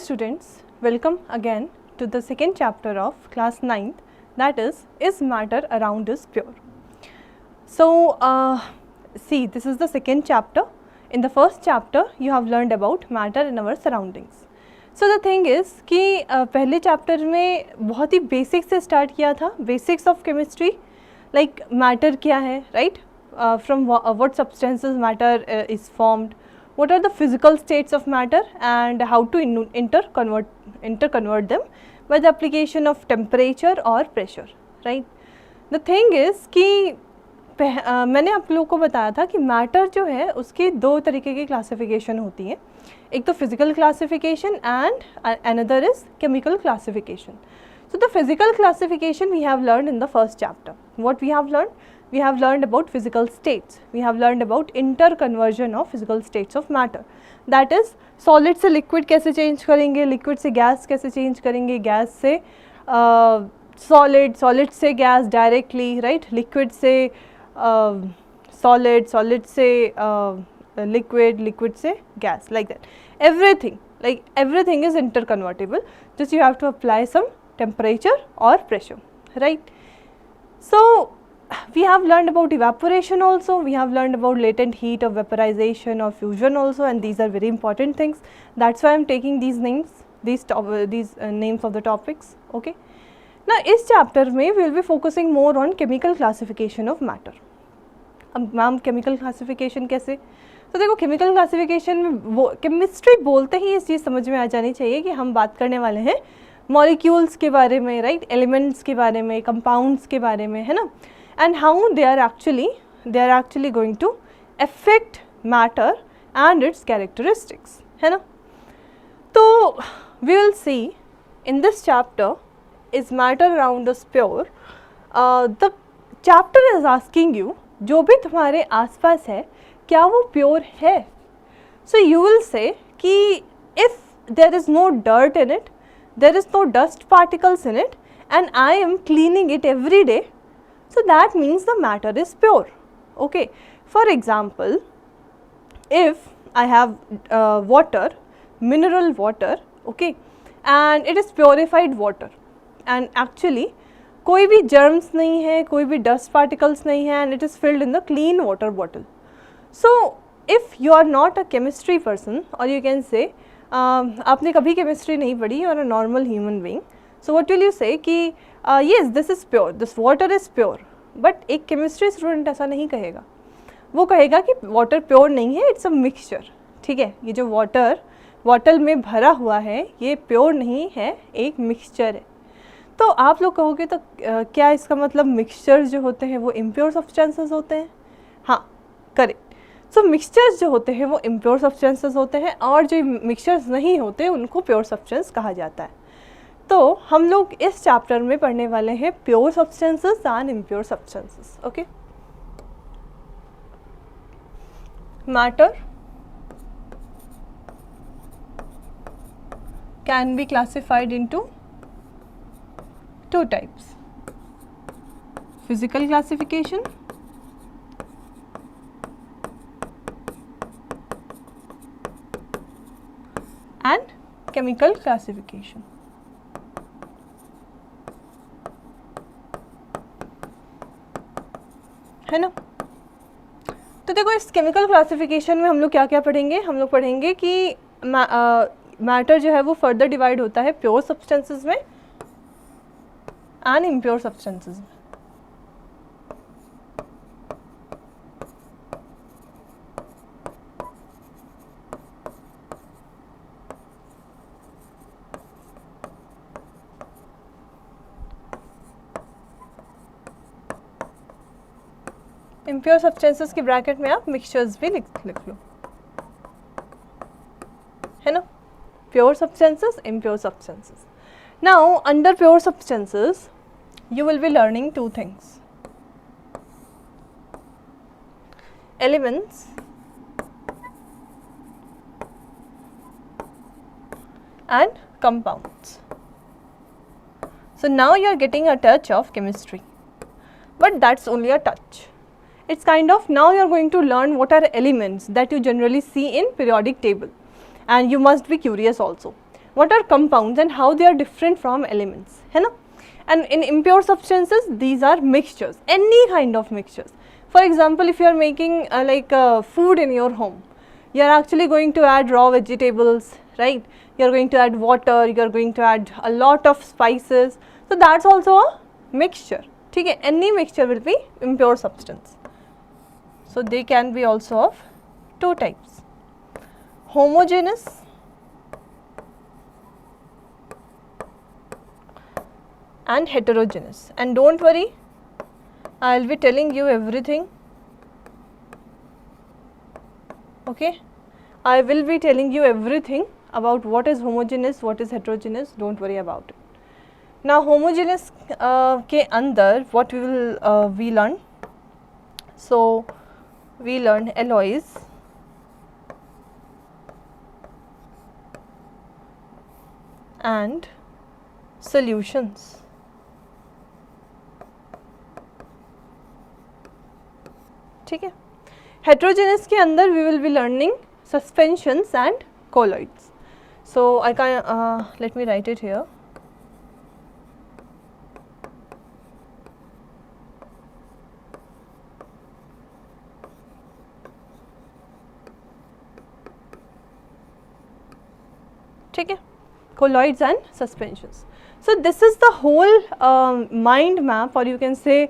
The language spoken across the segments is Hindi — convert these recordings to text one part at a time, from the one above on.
students, welcome again to the second chapter of class 9th, that is matter around us pure. So, see, this is the second chapter. In the first chapter you have learned about matter in our surroundings. So the thing is कि पहले चैप्टर में बहुत ही बेसिक से स्टार्ट किया था, basics of chemistry, like matter क्या है, right, from what substances matter is formed, what are the physical states of matter and how to interconvert them by the application of temperature or pressure, right. The thing is कि मैंने आप लोगों को बताया था कि मैटर जो है उसकी दो तरीके की क्लासिफिकेशन होती है, एक तो physical classification and another is chemical classification. So the physical classification we have learned in the first chapter. What we have learned? We have learned about physical states. We have learned about interconversion of physical states of matter. That is, solid से liquid कैसे change करेंगे, liquid से gas कैसे change करेंगे, gas से solid, solid से gas directly, right? Liquid से solid, solid से liquid, liquid से gas, like that. Everything, like everything is interconvertible. Just you have to apply some temperature or pressure, right. So we have learned about evaporation also, we have learned about latent heat of vaporization or fusion also, and these are very important things. That's why I am taking these names, these names of the topics, okay. Now इस chapter में we will be focusing more on chemical classification of matter. अब मैम chemical classification कैसे? तो देखो chemical classification में वो chemistry बोलते ही इस चीज़ समझ में आ जानी चाहिए कि हम बात करने वाले हैं मॉलिक्यूल्स के बारे में, राइट, एलिमेंट्स के बारे में, कंपाउंड्स के बारे में, है ना, and how they are actually going to affect matter and its characteristics, है ना. तो we will see in this chapter is matter around us pure. The chapter is asking you, जो भी तुम्हारे आसपास है क्या वो प्योर है. सो यू विल से कि if there is no dirt in it, there is no dust particles in it, and I am cleaning it every day, so that means the matter is pure, okay. For example, if I have water, mineral water, okay, and it is purified water, and actually कोई भी germs नहीं है, कोई भी dust particles नहीं है, and it is filled in the clean water bottle. So if you are not a chemistry person, or you can say आपने कभी केमिस्ट्री नहीं पढ़ी और a normal human being, so what will you से कि yes this is pure, this water is pure. But एक केमिस्ट्री स्टूडेंट ऐसा नहीं कहेगा, वो कहेगा कि वाटर प्योर नहीं है, इट्स अ मिक्सचर, ठीक है. ये जो वाटर बॉटल में भरा हुआ है ये प्योर नहीं है, एक मिक्सचर है. तो आप लोग कहोगे तो क्या इसका मतलब मिक्सचर्स जो होते हैं वो इम्प्योर सब्सटेंसेस होते हैं? हाँ, करेक्ट. सो मिक्सचर्स जो होते हैं वो इम्प्योर सब्सटेंसेस होते हैं, और जो मिक्सचर्स नहीं होते उनको प्योर सब्सटेंस कहा जाता है. तो हम लोग इस चैप्टर में पढ़ने वाले हैं pure substances and impure substances, okay. Matter can be classified into two types: physical classification and chemical classification. है ना. तो देखो इस केमिकल क्लासिफिकेशन में हम लोग क्या क्या पढ़ेंगे. हम लोग पढ़ेंगे कि मैटर जो है वो फर्दर डिवाइड होता है प्योर सब्सटेंसेस में एंड इम्प्योर सब्सटेंसेस में. इम्प्योर सब्सटेंसेस की ब्रैकेट में आप मिक्सचर्स भी लिख लो, है ना. Pure substances, impure substances. Now under pure substances you will be learning two things: elements and compounds. So now you are getting a touch of chemistry, but that's only a touch. It's kind of, now you are going to learn what are elements that you generally see in periodic table, and you must be curious also. what are compounds and how they are different from elements, है ना. And in impure substances, these are mixtures, any kind of mixtures. For example, if you are making food in your home, you are actually going to add raw vegetables, right? You are going to add water, you are going to add a lot of spices, so that's also a mixture. ठीक है, any mixture will be impure substance. So they can be also of two types, homogeneous and heterogeneous. And don't worry, I will be telling you everything. Okay, I will be telling you everything about what is homogeneous, what is heterogeneous, don't worry about it. Now homogeneous के अंदर what we learn, so we learn alloys, and solutions. ठीक है. Heterogeneous के अंदर we will be learning suspensions and colloids. So I can let me write it here. ठीक है, colloids and suspensions. So this is the whole mind map, or you can say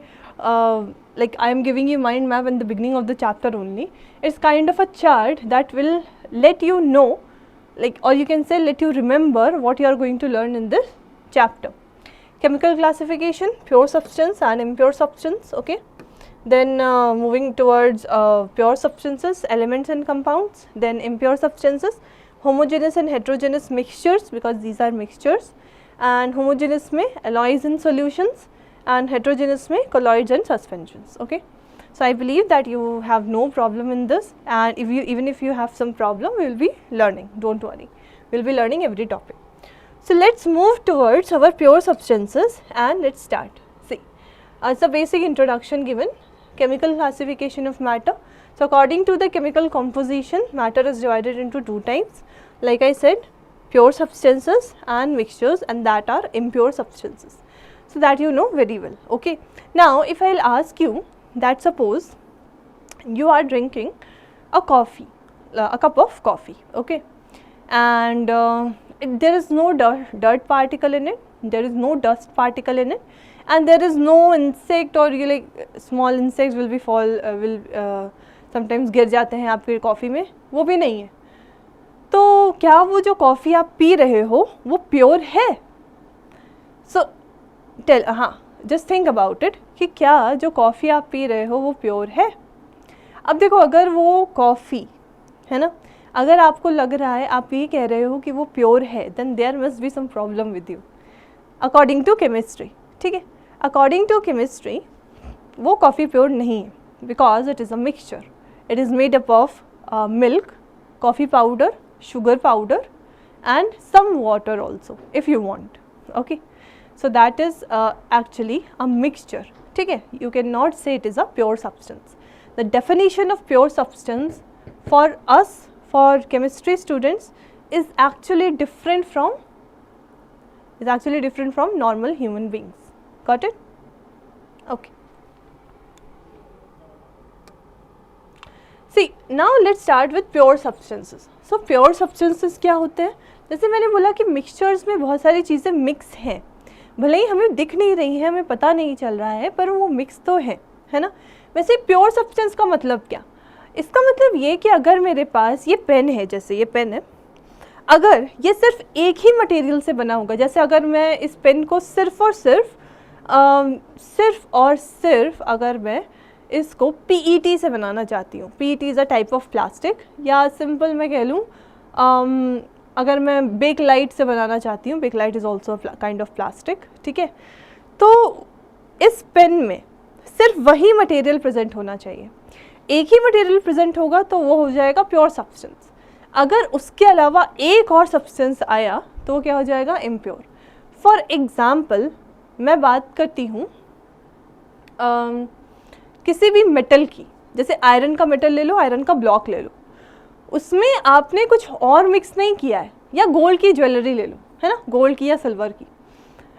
like I am giving you mind map in the beginning of the chapter only. It's kind of a chart that will let you know, like, or you can say let you remember what you are going to learn in this chapter. Chemical classification, pure substance and impure substance, okay. Then moving towards pure substances, elements and compounds. Then impure substances, homogeneous and heterogeneous mixtures, because these are mixtures. And homogeneous में alloys and solutions, and heterogeneous में colloids and suspensions, okay. So I believe that you have no problem in this, and if you even if you have some problem, we will be learning, don't worry, we will be learning every topic. So let's move towards our pure substances and let's start. See, as a basic introduction given, chemical classification of matter. So according to the chemical composition, matter is divided into two types, like I said, pure substances and mixtures, and that are impure substances. So that you know very well, okay. Now if I will ask you that suppose you are drinking a coffee, a cup of coffee, okay, and there is no dirt particle in it, there is no dust particle in it, and there is no insect, or you like small insects will be sometimes गिर जाते हैं आपके कॉफ़ी में, वो भी नहीं है. तो क्या वो जो कॉफ़ी आप पी रहे हो वो प्योर है? सो टेल, हाँ, जस्ट थिंक अबाउट इट कि क्या जो कॉफ़ी आप पी रहे हो वो प्योर है? अब देखो, अगर वो कॉफ़ी है ना, अगर आपको लग रहा है, आप ये कह रहे हो कि वो प्योर है, then there must be some problem with you according to chemistry. ठीक है, अकॉर्डिंग टू केमिस्ट्री वो कॉफ़ी प्योर नहीं है, because it is a mixture. It is made up of milk, coffee powder, sugar powder and some water also if you want, okay. So that is actually a mixture, ठीक है. You cannot say it is a pure substance. The definition of pure substance for us, for chemistry students, is actually different from normal human beings. Got it? Okay. See, now let's start with pure substances. So pure substances क्या होते हैं? जैसे मैंने बोला कि मिक्सचर्स में बहुत सारी चीज़ें मिक्स हैं, भले ही हमें दिख नहीं रही है, हमें पता नहीं चल रहा है, पर वो मिक्स तो है ना. वैसे प्योर सब्सटेंस का मतलब क्या? इसका मतलब ये कि अगर मेरे पास ये पेन है, जैसे ये पेन है, अगर ये सिर्फ एक ही मटेरियल से बना होगा, जैसे अगर मैं इस पेन को सिर्फ और सिर्फ अगर मैं इसको PET से बनाना चाहती हूँ, PET is a type of plastic, या सिंपल मैं कह लूँ अगर मैं बेकलाइट से बनाना चाहती हूँ, Bakelite is also kind of plastic, ठीक है. तो इस पेन में सिर्फ वही मटेरियल प्रेजेंट होना चाहिए, एक ही मटेरियल प्रेजेंट होगा तो वो हो जाएगा प्योर सब्सटेंस. अगर उसके अलावा एक और सब्सटेंस आया तो वो क्या हो जाएगा? इम्प्योर. फॉर एग्ज़ाम्पल मैं बात करती हूँ किसी भी मेटल की, जैसे आयरन का मेटल ले लो, आयरन का ब्लॉक ले लो, उसमें आपने कुछ और मिक्स नहीं किया है, या गोल्ड की ज्वेलरी ले लो, है ना, गोल्ड की या सिल्वर की।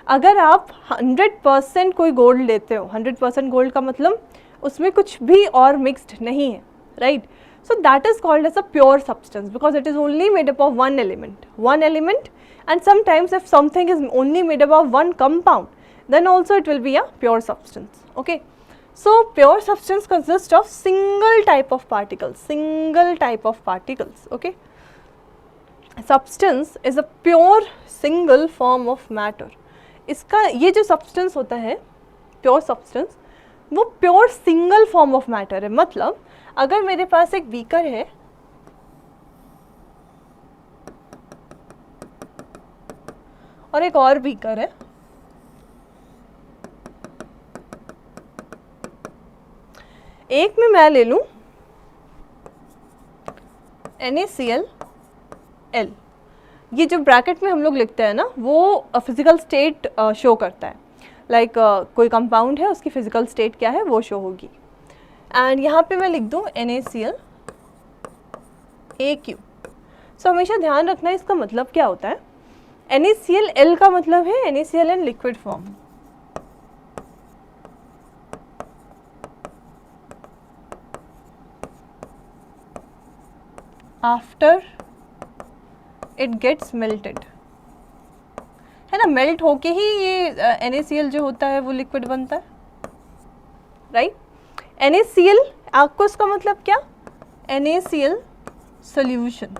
अगर आप 100% कोई गोल्ड लेते हो, 100% गोल्ड का मतलब उसमें कुछ भी और मिक्स्ड नहीं है, right. So that is called as a pure substance because it is only made up of one element and sometimes if something is only made up of one compound, then also it will be a pure substance. Okay, so pure substance consists of single type of particles. Okay, substance is a pure single form of matter. इसका ये जो substance होता है pure substance, वो pure single form of matter है। मतलब अगर मेरे पास एक बीकर है और एक और बीकर है, एक में मैं ले लूं NaCl, ये जो ब्रैकेट में हम लोग लिखते हैं ना, वो फिजिकल स्टेट शो करता है। लाइक कोई कंपाउंड है, उसकी फिजिकल स्टेट क्या है वो शो होगी। एंड यहाँ पे मैं लिख दूं NaCl AQ। सो हमेशा ध्यान रखना इसका मतलब क्या होता है। NaCl का मतलब है NaCl in liquid form। After it gets melted, है ना, मेल्ट होके ही ये NaCl जो होता है वो लिक्विड बनता है, राइट। NaCl aqueous का मतलब क्या, NaCl सॉल्यूशन।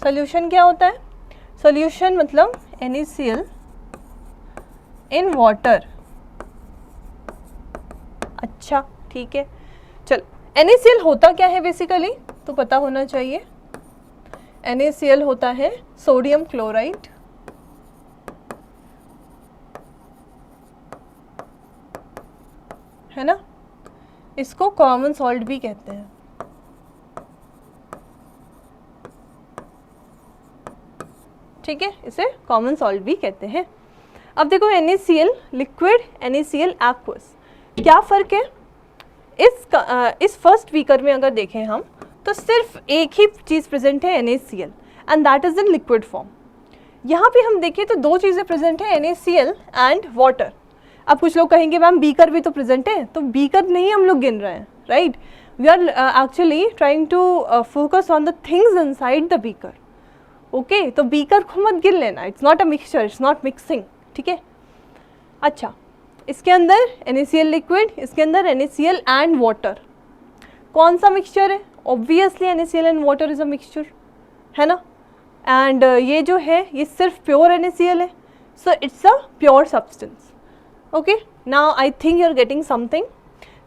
सॉल्यूशन क्या होता है, सॉल्यूशन मतलब NaCl इन वाटर। अच्छा ठीक है, चल NaCl होता क्या है बेसिकली तो पता होना चाहिए। NaCl होता है सोडियम क्लोराइड, है ना, इसको कॉमन सॉल्ट भी कहते हैं। ठीक है, इसे कॉमन सॉल्ट भी कहते हैं। अब देखो NaCl लिक्विड, NaCl एक्वस, क्या फ़र्क है। इस फर्स्ट बीकर में अगर देखें हम तो सिर्फ एक ही चीज़ प्रेजेंट है NaCl and that is in liquid form. यहाँ पे हम देखें तो दो चीज़ें प्रेजेंट है NaCl एंड वाटर। अब कुछ लोग कहेंगे मैम बीकर भी तो प्रेजेंट है, तो बीकर नहीं हम लोग गिन रहे हैं, right. We are actually trying to focus on the things inside the beaker. Okay, तो बीकर को मत गिन लेना, it's not a mixture, it's not mixing, ठीक है। अच्छा, इसके अंदर NaCl लिक्विड, इसके अंदर NaCl एंड वाटर, कौन सा मिक्सचर है, obviously NaCl and water is a mixture, है ना। एंड ये जो है ये सिर्फ प्योर NaCl है, so it's a pure substance. Okay, now I think you are getting something.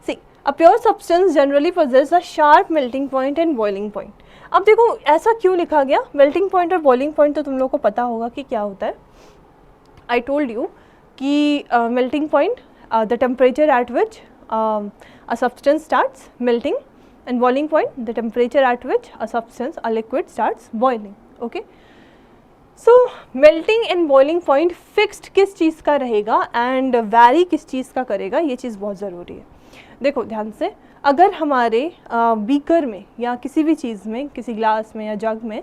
See, a pure substance generally possess a sharp melting point and boiling point। अब देखो ऐसा क्यों लिखा गया, मेल्टिंग पॉइंट और बॉइलिंग पॉइंट तो तुम लोग को पता होगा कि क्या होता है। आई टोल्ड यू कि melting point the temperature at which a substance starts melting and boiling point the temperature at which a substance a liquid starts boiling. Okay, so melting and boiling point fixed किस चीज़ का रहेगा एंड वैरी किस चीज़ का करेगा, ये चीज़ बहुत ज़रूरी है। देखो ध्यान से, अगर हमारे बीकर में या किसी भी चीज़ में, किसी ग्लास में या जग में,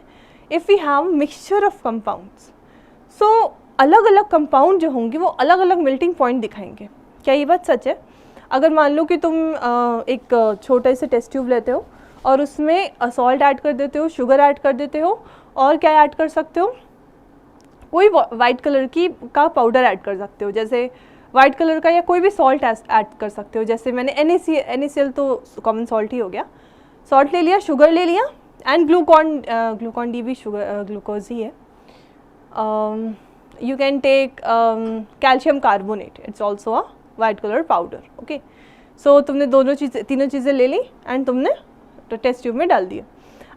if we have mixture of compounds, so अलग अलग कंपाउंड जो होंगे वो अलग अलग मेल्टिंग पॉइंट दिखाएंगे। क्या ये बात सच है। अगर मान लो कि तुम एक छोटे से टेस्ट ट्यूब लेते हो और उसमें सॉल्ट ऐड कर देते हो, शुगर ऐड कर देते हो, और क्या ऐड कर सकते हो, कोई वाइट कलर का पाउडर ऐड कर सकते हो, जैसे वाइट कलर का, या कोई भी सॉल्ट ऐड कर सकते हो। जैसे मैंने NaCl तो कॉमन सॉल्ट ही हो गया, सॉल्ट ले लिया, शुगर ले लिया एंड ग्लूकॉन डी भी शुगर ग्लूकोज ही है। You can take calcium carbonate, it's also a white colour powder. Okay, so तुमने तीनों चीज़ें ले ली एंड तुमने टेस्ट ट्यूब में डाल दिया।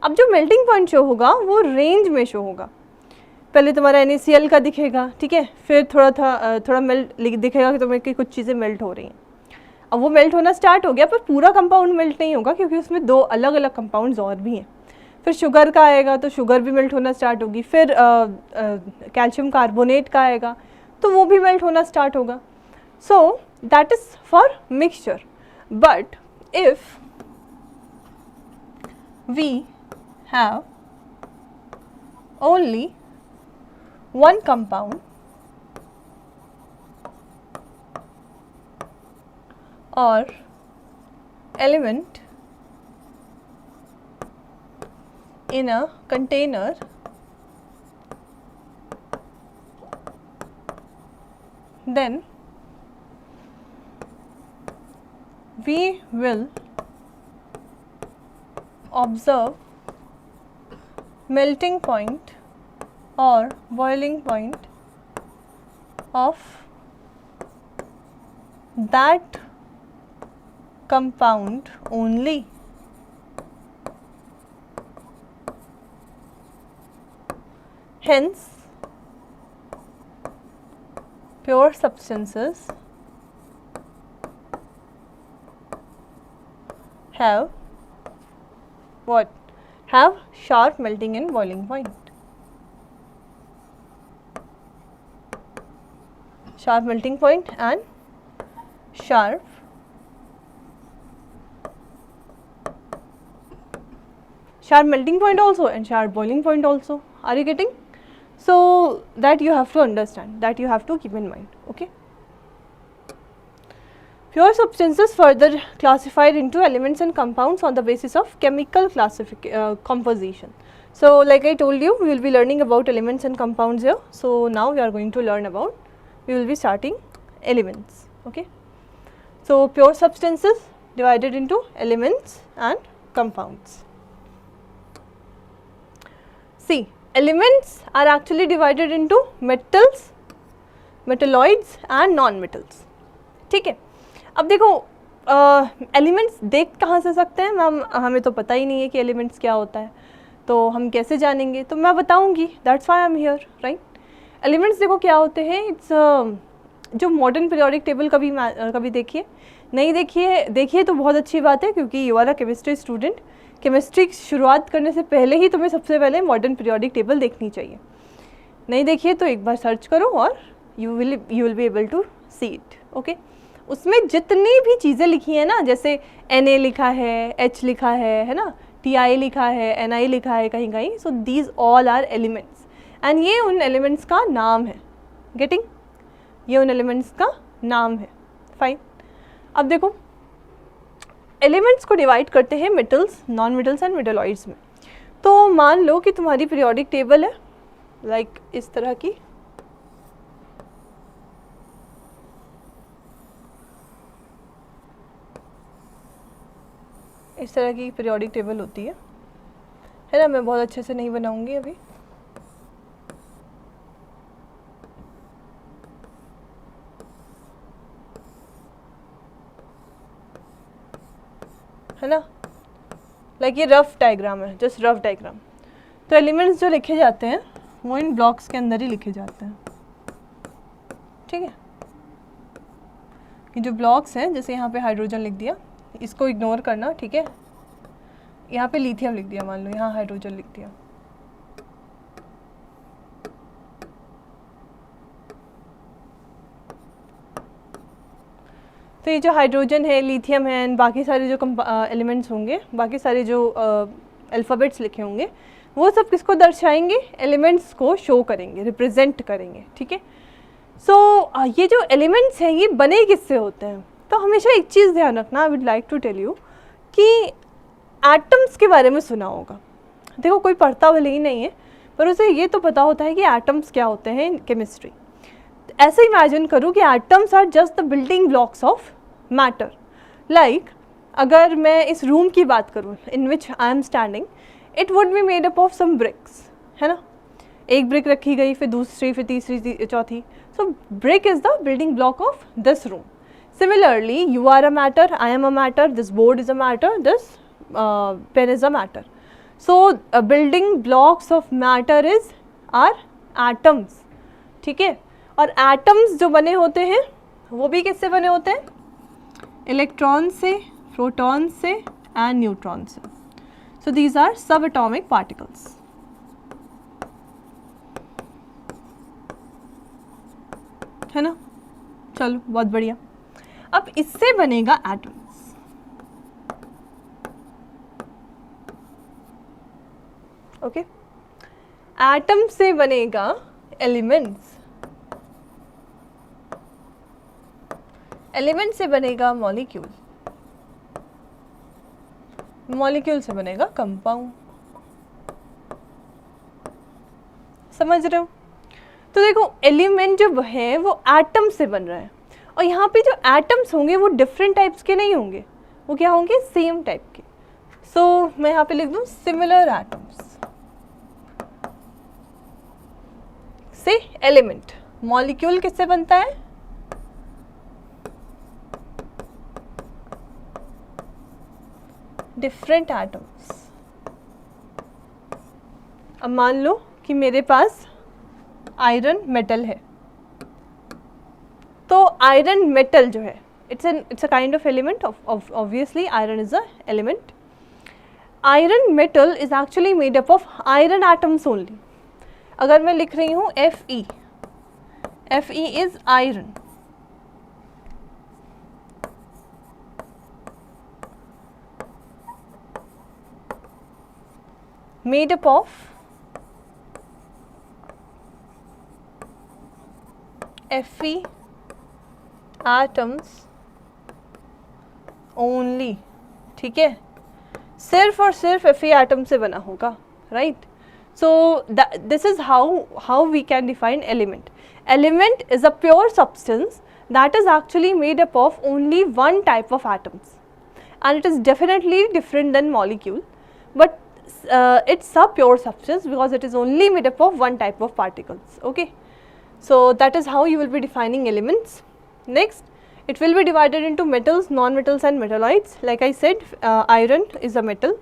अब जो मेल्टिंग पॉइंट शो होगा वो रेंज में शो होगा। पहले तुम्हारा NaCl का दिखेगा, ठीक है, फिर थोड़ा मेल्ट दिखेगा कि तुम्हें कि कुछ चीज़ें मेल्ट हो रही हैं। अब वो मेल्ट होना स्टार्ट हो गया, पर पूरा कंपाउंड मेल्ट नहीं होगा क्योंकि उसमें दो अलग अलग कंपाउंड्स और भी हैं। फिर शुगर का आएगा तो शुगर भी मेल्ट होना स्टार्ट होगी, फिर कैल्शियम कार्बोनेट का आएगा तो वो भी मेल्ट होना स्टार्ट होगा। So that is for mixture. But if we have only one compound or element in a container, then we will observe melting point or boiling point of that compound only. Hence, pure substances have what? Have sharp melting and boiling point. Sharp melting point and sharp melting point also and sharp boiling point also. Are you getting? So that you have to understand, that you have to keep in mind. Okay. Pure substances further classified into elements and compounds on the basis of chemical composition. So like I told you, we will be learning about elements and compounds here. So now we are going to learn about, we will be starting elements. Okay. So pure substances divided into elements and compounds. See, elements are actually divided into metals, metalloids and non-metals. ठीक है. अब देखो एलिमेंट्स देख कहाँ से सकते हैं मैम, हमें तो पता ही नहीं है कि एलिमेंट्स क्या होता है, तो हम कैसे जानेंगे, तो मैं बताऊंगी, that's why I am here, right. Elements देखो क्या होते हैं, इट्स जो मॉडर्न पीरियोडिक टेबल कभी देखिए, नहीं देखिए तो बहुत अच्छी बात है, क्योंकि you are a chemistry student. Chemistry शुरुआत करने से पहले ही तुम्हें सबसे पहले मॉडर्न पीरियोडिक टेबल देखनी चाहिए. नहीं देखिए तो एक बार सर्च करो और you will be able to see it. Okay. उसमें जितनी भी चीज़ें लिखी हैं ना, जैसे Na लिखा है, H लिखा है ना, Ti लिखा है, Ni लिखा है कहीं कहीं, so these all are elements and ये उन एलिमेंट्स का नाम है. गेटिंग? ये उन एलिमेंट्स का नाम है. फाइन. अब देखो एलिमेंट्स को डिवाइड करते हैं metals, non metals and metalloids में. तो मान लो कि तुम्हारी पीरियोडिक टेबल है लाइक इस तरह की, इस तरह की पीरियोडिक टेबल होती है ना. मैं बहुत अच्छे से नहीं बनाऊंगी अभी, है ना. लाइक ये रफ डायग्राम है, जस्ट रफ डायग्राम. तो एलिमेंट्स जो लिखे जाते हैं वो इन ब्लॉक्स के अंदर ही लिखे जाते हैं. ठीक है. ये जो ब्लॉक्स हैं, जैसे यहाँ पे हाइड्रोजन लिख दिया, इसको इग्नोर करना. ठीक है. यहाँ पे लिथियम लिख दिया, मान लो यहाँ हाइड्रोजन लिख दिया. तो ये जो हाइड्रोजन है, लिथियम है एंड बाकी सारे जो एलिमेंट्स होंगे, बाकी सारे जो अल्फ़ाबेट्स लिखे होंगे, वो सब किसको दर्शाएंगे? एलिमेंट्स को शो करेंगे, रिप्रेजेंट करेंगे. ठीक है. सो ये जो एलिमेंट्स हैं ये बने किससे होते हैं? तो हमेशा एक चीज़ ध्यान रखना, I would like to tell you कि एटम्स के बारे में सुना होगा. देखो कोई पढ़ता भले ही नहीं है, पर उसे ये तो पता होता है कि एटम्स क्या होते हैं इन केमिस्ट्री. ऐसे इमेजिन करो कि atoms are just the building blocks of matter. Like अगर मैं इस रूम की बात करूँ in which I am standing, it would be made up of some bricks, है ना. एक ब्रिक रखी गई, फिर दूसरी, फिर तीसरी, चौथी. So brick is the building block of this room. Similarly, you are a matter, I am a matter, this board is a matter, this pen is a matter. So, building blocks of matter is are atoms. ठीक है. और atoms जो बने होते हैं वो भी किससे बने होते हैं? इलेक्ट्रॉन से, प्रोटॉन से एंड न्यूट्रॉन से. So, these are subatomic particles. है ना. चलो बहुत बढ़िया. अब इससे बनेगा एटम्स. ओके। एटम से बनेगा एलिमेंट्स, एलिमेंट से बनेगा मॉलिक्यूल, मॉलिक्यूल से बनेगा कंपाउंड। समझ रहे हो? तो देखो एलिमेंट जो है वो एटम से बन रहा है, और यहाँ पे जो एटम्स होंगे वो डिफरेंट टाइप्स के नहीं होंगे, वो क्या होंगे? सेम टाइप के। सो मैं यहाँ पे लिख दूँ सिमिलर एटम्स से एलिमेंट। मॉलिक्यूल किससे बनता है? Different atoms. अब मान लो कि मेरे पास आयरन मेटल है, तो आयरन मेटल जो है it's a kind of element of obviously iron is a element. Iron metal is actually made up of iron atoms only. अगर मैं लिख रही हूँ Fe, Fe is iron, made up of Fe atoms only, ठीक है? सिर्फ और सिर्फ Fe एटम से बना होगा, right? So this is how we can define element. Element is a pure substance that is actually made up of only one type of atoms, and it is definitely different than molecule, but it's a pure substance because it is only made up of one type of particles. Okay, so that is how you will be defining elements. Next, it will be divided into metals, non-metals and metalloids. Like I said, iron is a metal.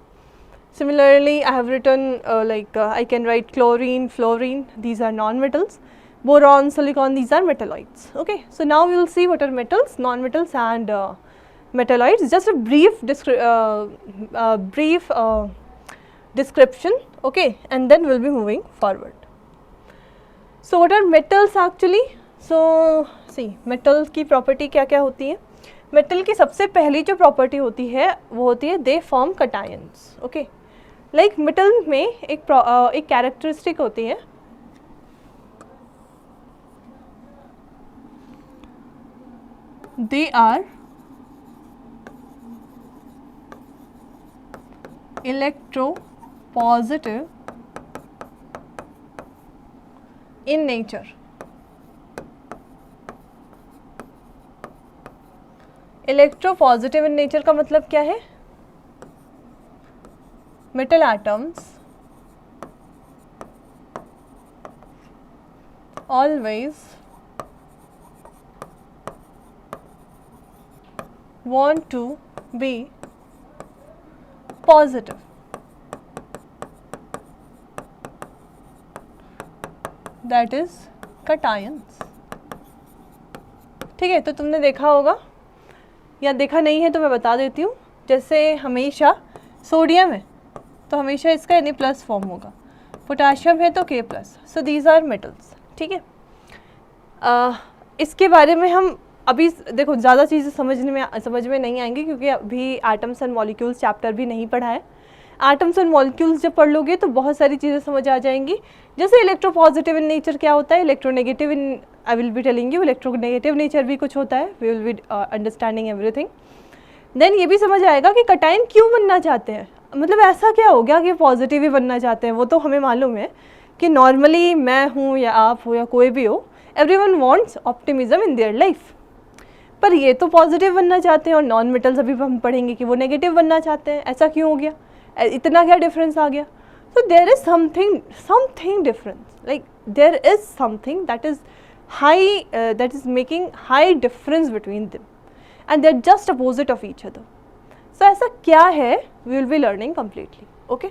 Similarly, I have written I can write chlorine, fluorine, these are non-metals. Boron, silicon, these are metalloids. Okay, so now we will see what are metals, non-metals and metalloids. Just a brief description, okay, and then we will be moving forward. So what are metals actually? So see, metals की property क्या क्या होती है? metal की सबसे पहली जो property होती है वो होती है they form cations. Okay, like metal में एक characteristic होती है, they are electropositive in nature. Electropositive in nature का मतलब क्या है? Metal atoms always want to be positive. That is cations. ठीक है, तो तुमने देखा होगा या देखा नहीं है तो मैं बता देती हूँ. जैसे हमेशा सोडियम है तो हमेशा इसका Na प्लस फॉर्म होगा, पोटाशियम है तो K plus. So these are metals. ठीक है, इसके बारे में हम अभी देखो ज़्यादा चीज़ें समझ में नहीं आएंगी क्योंकि अभी एटम्स एंड मॉलिक्यूल्स चैप्टर भी नहीं पढ़ा है. एटम्स एंड मॉलिक्यूल्स जब पढ़ लोगे तो बहुत सारी चीज़ें समझ आ जाएंगी. जैसे इलेक्ट्रोपॉजिटिव इन नेचर क्या होता है, electronegative in I will be telling you, electronegative nature भी कुछ होता है. We will be understanding everything. Then ये भी समझ आएगा कि कटायन क्यों बनना चाहते हैं, मतलब ऐसा क्या हो गया कि पॉजिटिव ही बनना चाहते हैं. वो तो हमें मालूम है कि नॉर्मली मैं हूँ या आप हो या कोई भी हो, everyone wants optimism in their life. पर ये तो पॉजिटिव बनना चाहते हैं और नॉन मेटल्स अभी हम पढ़ेंगे कि वो नेगेटिव बनना चाहते हैं. ऐसा क्यों हो गया, इतना क्या डिफरेंस आ गया? So there is something difference, like there is something that is high, that is making high difference between them and they are just opposite of each other. So ऐसा क्या है, we will be learning completely. Okay,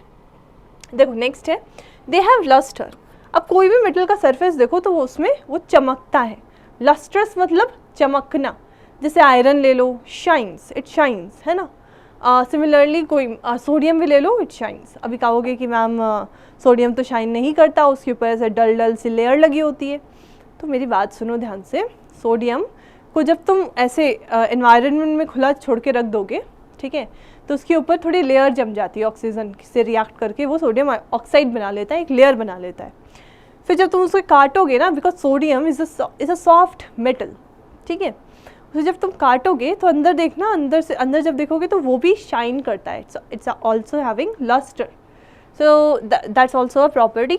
देखो नेक्स्ट है दे हैव लस्टर. अब कोई भी मेटल का सरफेस देखो तो वो उसमें वो चमकता है. लस्ट्रस मतलब चमकना. जैसे आयरन ले लो, शाइन्स, इट शाइन्स, है ना. सिमिलरली कोई सोडियम भी ले लो, इट शाइन्स. अभी कहोगे कि मैम सोडियम तो शाइन नहीं करता, उसके ऊपर ऐसे डल सी लेयर लगी होती है. तो मेरी बात सुनो ध्यान से. सोडियम को जब तुम ऐसे एनवायरनमेंट में खुला छोड़ के रख दोगे ठीक है, तो उसके ऊपर थोड़ी लेयर जम जाती है, ऑक्सीजन से रिएक्ट करके वो सोडियम ऑक्साइड बना लेता है, एक लेयर बना लेता है। फिर जब तुम उसको काटोगे ना, because sodium is a soft metal, ठीक है, उसे जब तुम काटोगे तो अंदर देखना, अंदर से अंदर जब देखोगे तो वो भी शाइन करता है, it's also having lustre, so that's also a property.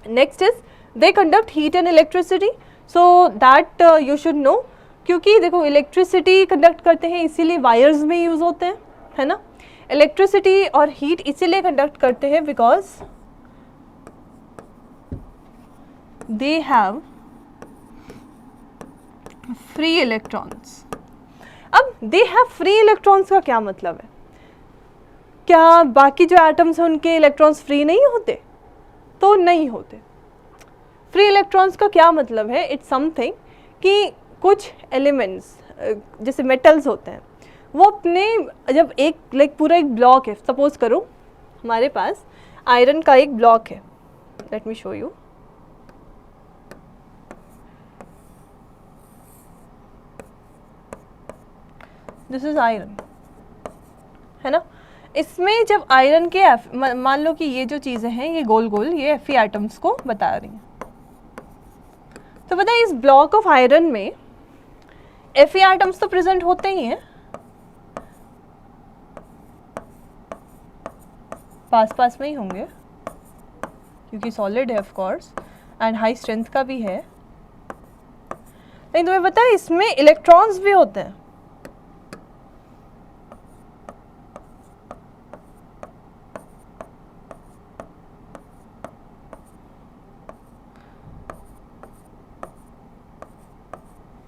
Next is they conduct heat and electricity, so that you should know, क्योंकि देखो इलेक्ट्रिसिटी कंडक्ट करते हैं इसीलिए वायर्स में यूज़ होते हैं, है ना। इलेक्ट्रिसिटी और हीट इसीलिए कंडक्ट करते हैं because they have free electrons. अब दे हैव फ्री इलेक्ट्रॉन्स का क्या मतलब है? क्या बाकी जो एटम्स हैं उनके इलेक्ट्रॉन्स फ्री नहीं होते? तो नहीं होते। फ्री इलेक्ट्रॉन्स का क्या मतलब है? इट्स समथिंग कि कुछ एलिमेंट्स जैसे मेटल्स होते हैं वो अपने, जब एक पूरा एक ब्लॉक है, सपोज करो हमारे पास आयरन का एक ब्लॉक है, let me show you, this is iron, है ना। इसमें जब आयरन के मान लो कि ये जो चीज़ें हैं ये गोल गोल, ये Fe एटम्स को बता रही हैं, तो पता है इस ब्लॉक ऑफ आयरन में Fe एटम्स तो प्रेजेंट होते ही हैं, पास में ही होंगे क्योंकि सॉलिड है of course and high strength का भी है, लेकिन तुम्हें पता है इसमें इलेक्ट्रॉन्स भी होते हैं।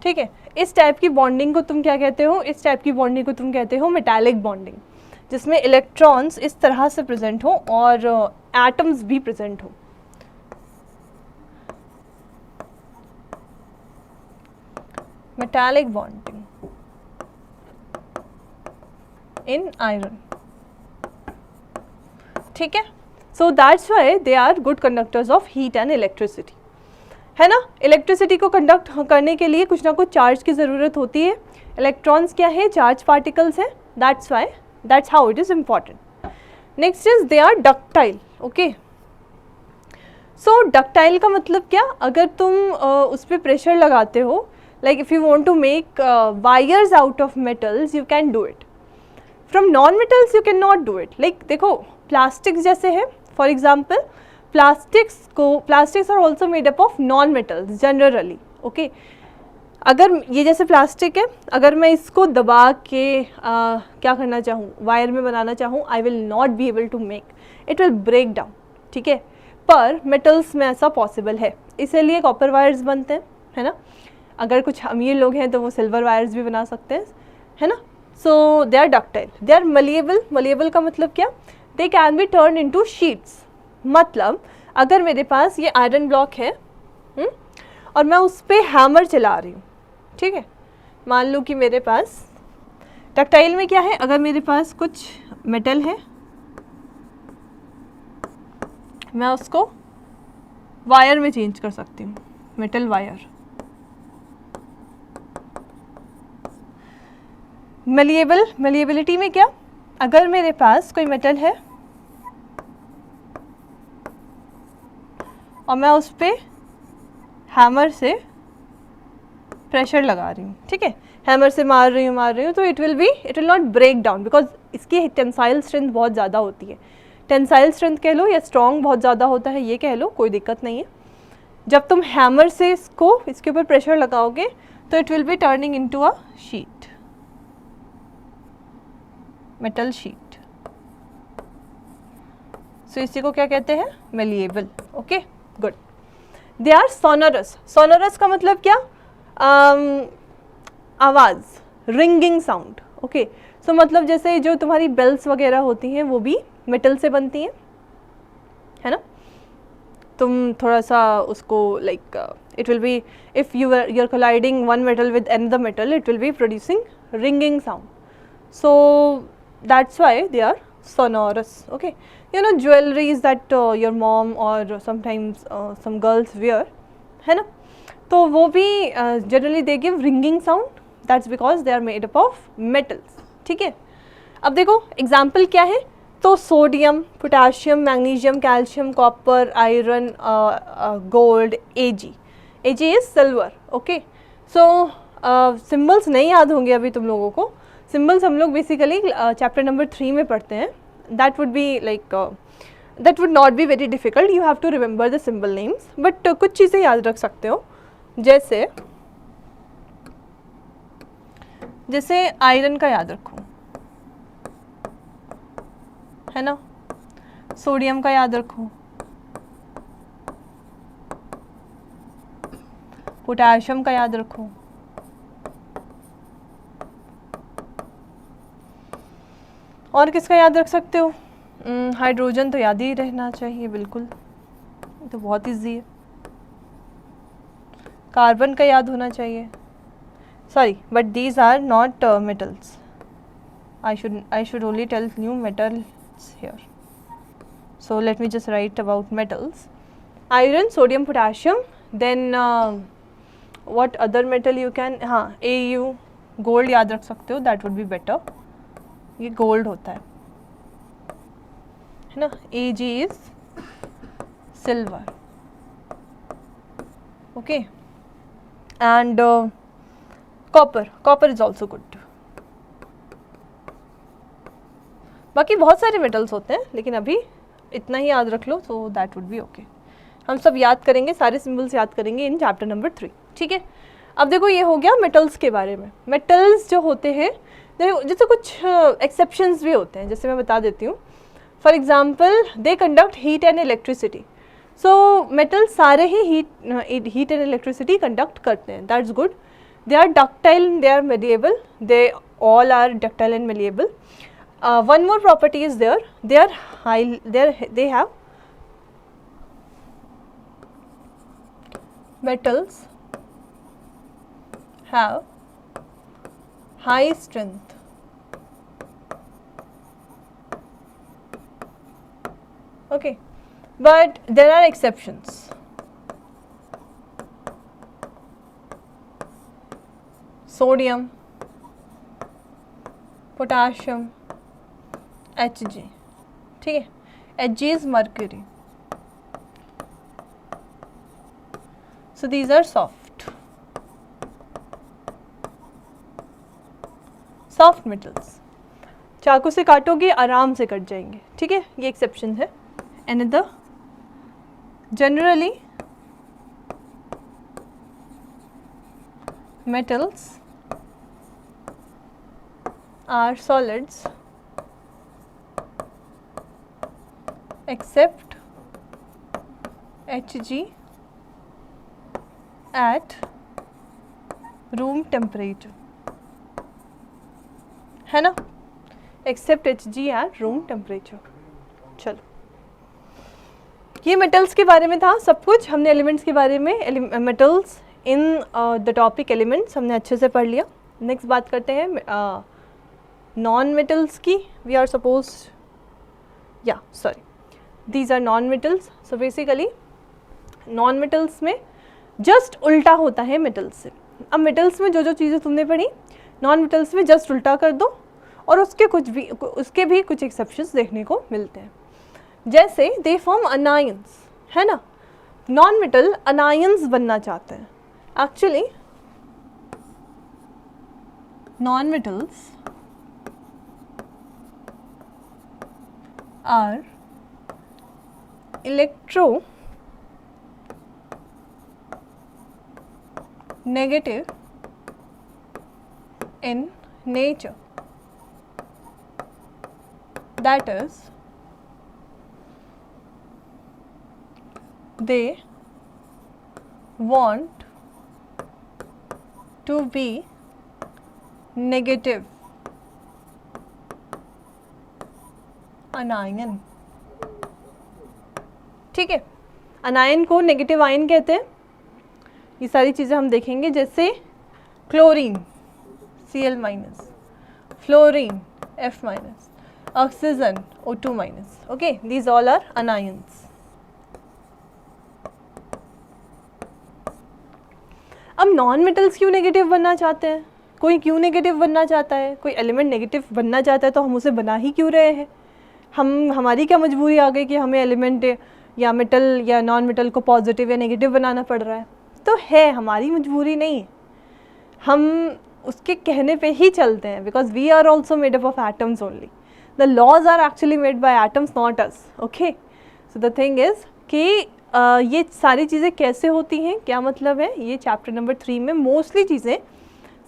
ठीक है, इस टाइप की बॉन्डिंग को तुम क्या कहते हो? इस टाइप की बॉन्डिंग को तुम कहते हो मेटालिक बॉन्डिंग, जिसमें इलेक्ट्रॉन्स इस तरह से प्रेजेंट हो और एटम्स भी प्रेजेंट हो। मेटालिक बॉन्डिंग इन आयरन, ठीक है। So that's why they are good conductors of heat and electricity, है ना। इलेक्ट्रिसिटी को कंडक्ट करने के लिए कुछ ना कुछ चार्ज की ज़रूरत होती है। इलेक्ट्रॉन्स क्या है? चार्ज पार्टिकल्स है, that's how it is important. Next is they are ductile, okay. So ductile का मतलब क्या? अगर तुम उस पर प्रेशर लगाते हो, like if you want to make wires out of metals you can do it, from non metals you can not do it. Like देखो प्लास्टिक्स जैसे है, for example plastics are also made up of non metals generally, okay. अगर ये जैसे प्लास्टिक है, अगर मैं इसको दबा के क्या करना चाहूँ, वायर में बनाना चाहूँ, I will not be able to make, it will break down, ठीक है। पर मेटल्स में ऐसा पॉसिबल है, इसीलिए कॉपर वायर्स बनते हैं, है ना। अगर कुछ अमीर लोग हैं तो वो सिल्वर वायर्स भी बना सकते हैं, है ना। So they are ductile, they are malleable. Malleable का मतलब क्या? They can be turn into sheets. मतलब अगर मेरे पास ये आयरन ब्लॉक है और मैं उस पर हैमर चला रही हूँ, ठीक है, मान लो कि मेरे पास डक्टाइल में क्या है, अगर मेरे पास कुछ मेटल है मैं उसको वायर में चेंज कर सकती हूँ, मेटल वायर। मलिएबिलिटी में क्या? अगर मेरे पास कोई मेटल है और मैं उस पर हैमर से प्रेशर लगा रही हूँ, ठीक है, हैमर से मार रही हूँ, तो it will not break down because इसकी टेंसाइल स्ट्रेंथ बहुत ज़्यादा होती है। टेंसाइल स्ट्रेंथ कह लो या स्ट्रॉन्ग बहुत ज़्यादा होता है, ये कह लो, कोई दिक्कत नहीं है। जब तुम हैमर से इसके ऊपर प्रेशर लगाओगे तो it will be turning into a sheet, metal sheet. So इसी को क्या कहते हैं? Malleable, okay, good. They are sonorous. Sonorous का मतलब क्या? आवाज़, रिंगिंग साउंड, ओके। सो मतलब जैसे जो तुम्हारी बेल्स वगैरह होती हैं वो भी मेटल से बनती हैं, है ना। तुम थोड़ा सा उसको like it will be, if you are colliding one metal with another metal, it will be producing ringing sound, so that's why they are sonorous, okay. You know jewelries that your mom or sometimes some girls wear, है ना, तो वो भी generally they give ringing sound, that's because they are made up of metals, ठीक है। अब देखो एग्जाम्पल क्या है, तो sodium, potassium, magnesium, calcium, copper, iron, gold, Ag is silver. Okay, so symbols नहीं याद होंगे अभी तुम लोगों को। सिम्बल्स हम लोग बेसिकली चैप्टर नंबर 3 में पढ़ते हैं। That would be like that would not be very difficult, you have to remember the symbol names, but कुछ चीज़ें याद रख सकते हो, जैसे आयरन का याद रखो, है ना, सोडियम का याद रखो, पोटेशियम का याद रखो, और किसका याद रख सकते हो? हाइड्रोजन तो याद ही रहना चाहिए, बिल्कुल, तो बहुत इजी है। कार्बन का याद होना चाहिए, sorry but these are not metals. I should only tell you metals here. So let me just write about metals. Iron, sodium, potassium, then what other metal you can, हाँ Au, gold याद रख सकते हो, that would be better. ये gold होता है ना, Ag is silver. Okay, and copper is also good. बाकी बहुत सारे मेटल्स होते हैं, लेकिन अभी इतना ही याद रख लो, तो दैट वुड बी ओके। हम सब याद करेंगे, सारे सिंबल्स याद करेंगे इन चैप्टर नंबर 3, ठीक है। अब देखो ये हो गया मेटल्स के बारे में। मेटल्स जो होते हैं, जैसे कुछ एक्सेप्शंस भी होते हैं, जैसे मैं बता देती हूँ। For example, they conduct heat and electricity. So metal सारे ही हीट एंड इलेक्ट्रिसिटी कंडक्ट करते हैं, that's good. They are ductile, they are malleable, they all are ductile and malleable. One more property is there, they have metals have high strength. Okay, but there are exceptions. Sodium, potassium, Hg, ठीक है, Hg is mercury. So these are soft metals. चाकू से काटोगे आराम से कट जाएंगे, ठीक है, ये एक्सेप्शन है। Another, generally metals are solids except Hg at room temperature, है ना, except Hg at room temperature। चलो, ये मेटल्स के बारे में था सब कुछ। हमने एलिमेंट्स के बारे में, metals in the topic elements हमने अच्छे से पढ़ लिया। नेक्स्ट बात करते हैं नॉन मेटल्स की। वी आर सपोज, या sorry, these are non metals. So basically non metals में जस्ट उल्टा होता है मेटल्स से। अब मेटल्स में जो जो चीज़ें तुमने पढ़ी, नॉन मेटल्स में जस्ट उल्टा कर दो, और उसके भी कुछ एक्सेप्शंस देखने को मिलते हैं। जैसे दे फॉर्म अनायंस, है ना, नॉन मेटल अनायंस बनना चाहते हैं। Actually non metals are electronegative in nature, that is, they want to be negative anion, ठीक है। अनायन को नेगेटिव आयन कहते हैं। ये सारी चीज़ें हम देखेंगे, जैसे chlorine Cl minus, fluorine F minus, oxygen O2 minus. Okay, these all are anions. अब नॉन मेटल्स क्यों नेगेटिव बनना चाहते हैं? कोई क्यों नेगेटिव बनना चाहता है, कोई एलिमेंट नेगेटिव बनना चाहता है तो हम उसे बना ही क्यों रहे हैं? हमारी क्या मजबूरी आ गई कि हमें एलिमेंट या मेटल या नॉन मेटल को पॉजिटिव या नेगेटिव बनाना पड़ रहा है? तो है, हमारी मजबूरी नहीं है, हम उसके कहने पे ही चलते हैं, because we are also made up of atoms only. The laws are actually made by atoms, not us. Okay, so the thing is कि ये सारी चीज़ें कैसे होती हैं, क्या मतलब है, ये चैप्टर नंबर 3 में मोस्टली चीज़ें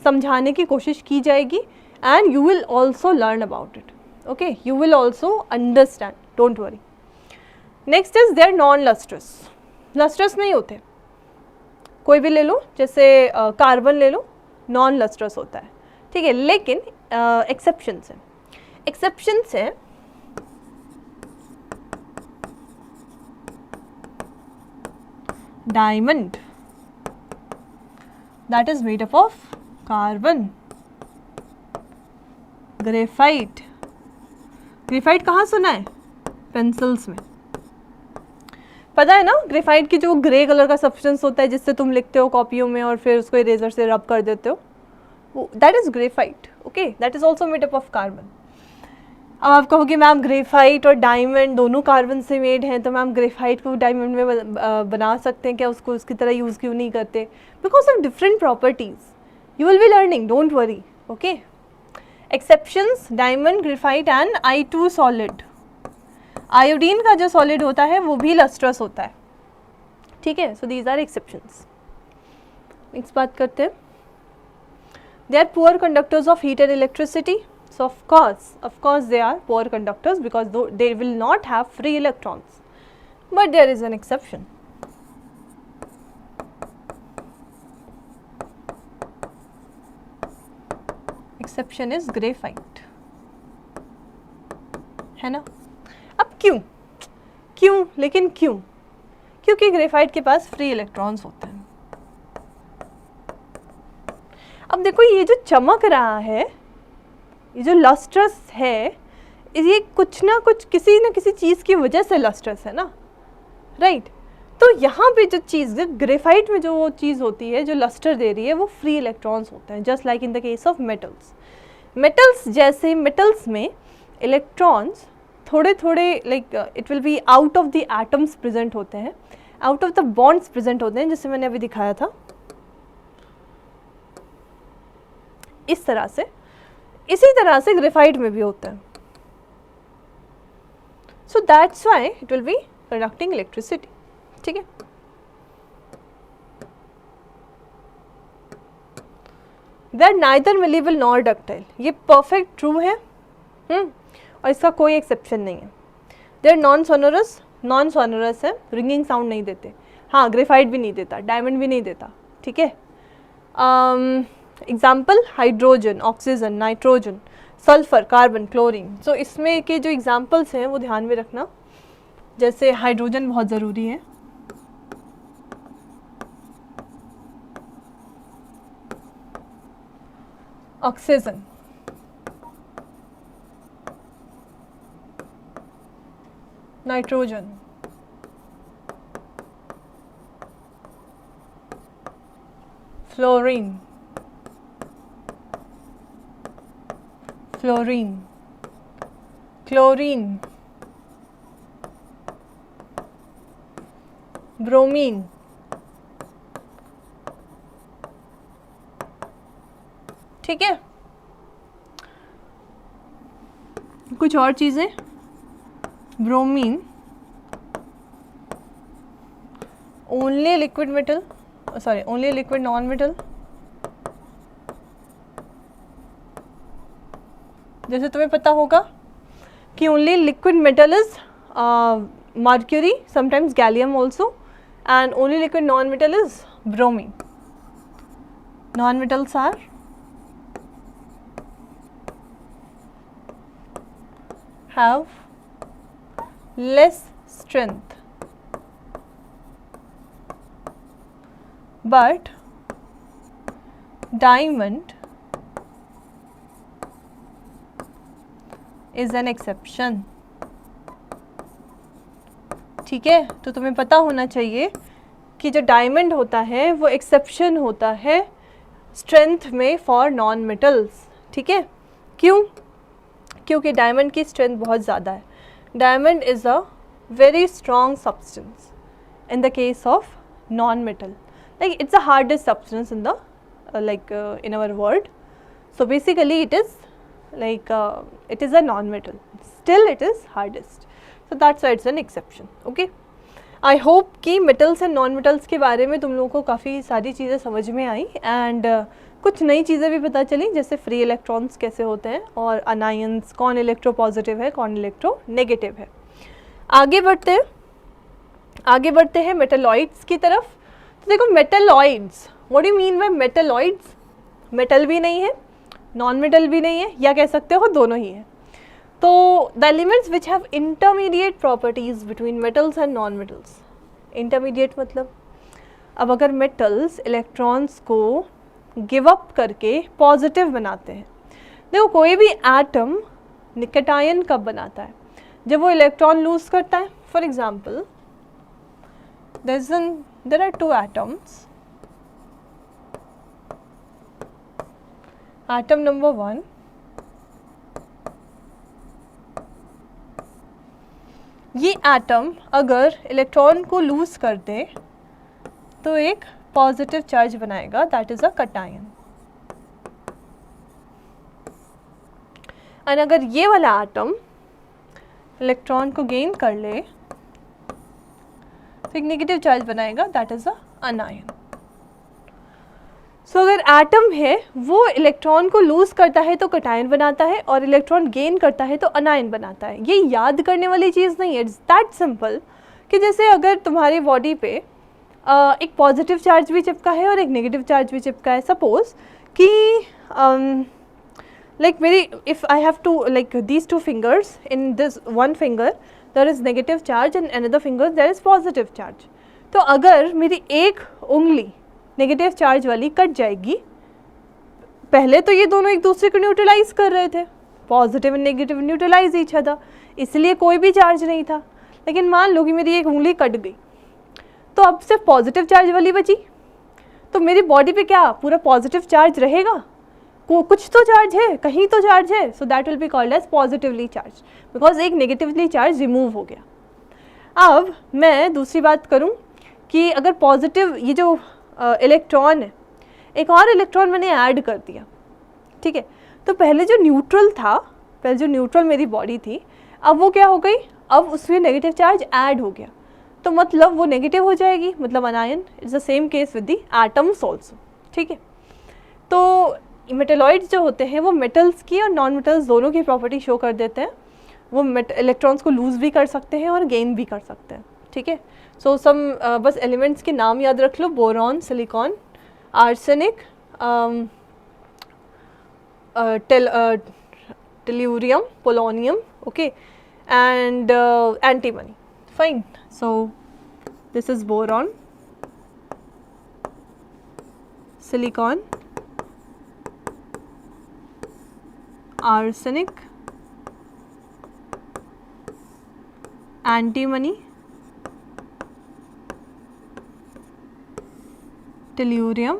समझाने की कोशिश की जाएगी. And you will also learn about it. Okay, you will also understand, don't worry. Next is they are non lustrous. Lustrous नहीं होते, कोई भी ले लो, जैसे कार्बन ले लो, नॉन लस्ट्रस होता है, ठीक है. लेकिन एक्सेप्शंस हैं. एक्सेप्शंस हैं diamond, that is made up of carbon. Graphite, graphite कहाँ सुना है? पेंसिल्स में. पता है ना, ग्रेफाइट की जो ग्रे कलर का सब्सटेंस होता है जिससे तुम लिखते हो कॉपियों में और फिर उसको इरेजर से रब कर देते हो, वो that is graphite. Okay, that is also made up of carbon. अब आप कहोगे मैम ग्रेफाइट और डायमंड दोनों कार्बन से मेड हैं, तो मैम ग्रेफाइट को डायमंड में बना सकते हैं क्या, उसको उसकी तरह यूज़ क्यों नहीं करते? Because of different properties. You will be learning, don't worry. Okay, exceptions diamond, graphite and I2 solid. Iodine का जो सॉलिड होता है वो भी लस्ट्रस होता है, ठीक है. So these are exceptions. Next बात करते हैं. They are poor conductors of heat and electricity. So of course they are poor conductors because they will not have free electrons. But there is an exception. Exception is graphite. है ना? अब क्यों? लेकिन क्यों? क्योंकि ग्रेफाइट के पास फ्री इलेक्ट्रॉन्स होते हैं. अब देखो, ये जो चमक रहा है, ये जो लस्ट्रस है, ये कुछ ना कुछ किसी न किसी चीज़ की वजह से लस्ट्रस है ना, राइट? तो यहाँ पे जो चीज़ ग्रेफाइट में जो वो चीज़ होती है जो लस्टर दे रही है, वो फ्री इलेक्ट्रॉन्स होते हैं, just like in the case of metals. Metals जैसे मेटल्स में इलेक्ट्रॉन्स थोड़े थोड़े like it will be out of the atoms present होते हैं, out of the bonds present होते हैं, जैसे मैंने अभी दिखाया था इस तरह से. इसी तरह से ग्रेफाइट में भी होता है. So that's why it will be conducting electricity, ठीक है. They are neither malleable nor ductile. ये परफेक्ट ट्रू है, और इसका कोई एक्सेप्शन नहीं है. They are non sonorous. Non sonorous है, रिंगिंग साउंड नहीं देते. हाँ, ग्रेफाइट भी नहीं देता, डायमंड भी नहीं देता, ठीक है. Example hydrogen, oxygen, nitrogen, sulphur, carbon, chlorine. So इसमें के जो एग्जाम्पल्स हैं वो ध्यान में रखना. जैसे हाइड्रोजन बहुत ज़रूरी है, oxygen, nitrogen, fluorine, fluorine, chlorine, bromine, ठीक है. कुछ और चीज़ें, bromine only liquid metal, sorry only liquid non metal. जैसे तुम्हें पता होगा कि only liquid metal is mercury, sometimes gallium also, and only liquid non metal is bromine. Non metals are have less strength but diamond is an exception. ठीक है, तो तुम्हें पता होना चाहिए कि जो डायमंड होता है वो एक्सेप्शन होता है स्ट्रेंथ में फॉर नॉन मेटल्स, ठीक है। क्यों? क्योंकि डायमंड की स्ट्रेंथ बहुत ज़्यादा है। Diamond is a very strong substance in the case of non-metal, like it's the hardest substance in the in our world. So basically it is it is a non-metal, still it is hardest, so that's why it's an exception. Okay, I hope कि metals and non-metals के बारे में तुम लोगों को काफ़ी सारी चीज़ें समझ में आई and कुछ नई चीज़ें भी पता चली, जैसे फ्री इलेक्ट्रॉन्स कैसे होते हैं और अनायंस, कौन इलेक्ट्रो पॉजिटिव है कौन इलेक्ट्रो नेगेटिव है। आगे बढ़ते हैं मेटलॉइड्स की तरफ। तो देखो metalloids, what do you mean by metalloids? Metal भी नहीं है, नॉन मेटल भी नहीं है, या कह सकते हो दोनों ही है। तो the elements which have intermediate properties between metals and non metals. Intermediate मतलब अब अगर मेटल्स इलेक्ट्रॉन्स को गिव अप करके पॉजिटिव बनाते हैं, देखो कोई भी एटम कैटायन कब बनाता है? जब वो इलेक्ट्रॉन लूज करता है। For example there are two atoms. Atom number 1, ये एटम अगर इलेक्ट्रॉन को लूज कर दे तो एक पॉजिटिव चार्ज बनाएगा, दैट इज अ कैटायन। और अगर ये वाला एटम इलेक्ट्रॉन को गेन कर ले तो एक नेगेटिव चार्ज बनाएगा, दैट इज अ अनायन। सो अगर एटम है वो इलेक्ट्रॉन को लूज करता है तो कैटायन बनाता है और इलेक्ट्रॉन गेन करता है तो अनायन बनाता है। ये याद करने वाली चीज़ नहीं है, इट्स दैट सिंपल कि जैसे अगर तुम्हारी बॉडी पे एक पॉजिटिव चार्ज भी चिपका है और एक नेगेटिव चार्ज भी चिपका है। सपोज कि like मेरी if I have to like these two fingers, in this one finger there is negative charge and another finger there is positive charge। तो अगर मेरी एक उंगली नेगेटिव चार्ज वाली कट जाएगी, पहले तो ये दोनों एक दूसरे को न्यूट्रलाइज कर रहे थे, positive and negative neutralise each other, इसलिए कोई भी चार्ज नहीं था। लेकिन मान लो कि मेरी एक उंगली कट गई तो अब सिर्फ पॉजिटिव चार्ज वाली बची, तो मेरी बॉडी पे क्या पूरा पॉजिटिव चार्ज रहेगा? कुछ तो चार्ज है, कहीं तो चार्ज है, so that will be called as positively charge, because एक नेगेटिवली चार्ज रिमूव हो गया। अब मैं दूसरी बात करूं कि अगर पॉजिटिव ये जो इलेक्ट्रॉन है, एक और इलेक्ट्रॉन मैंने ऐड कर दिया, ठीक है, तो पहले जो न्यूट्रल था, पहले जो न्यूट्रल मेरी बॉडी थी, अब वो क्या हो गई, अब उसमें नेगेटिव चार्ज ऐड हो गया, तो मतलब वो नेगेटिव हो जाएगी, मतलब अनायन। It's the same case with the atoms also, ठीक है। तो मेटलॉइड्स जो होते हैं वो मेटल्स की और नॉन मेटल्स दोनों की प्रॉपर्टी शो कर देते हैं। वो इलेक्ट्रॉन्स को लूज भी कर सकते हैं और गेन भी कर सकते हैं, ठीक है। सो बस एलिमेंट्स के नाम याद रख लो, boron, silicon, arsenic, tellurium, polonium, okay, and antimony, fine. So this is boron, silicon, arsenic, antimony, tellurium,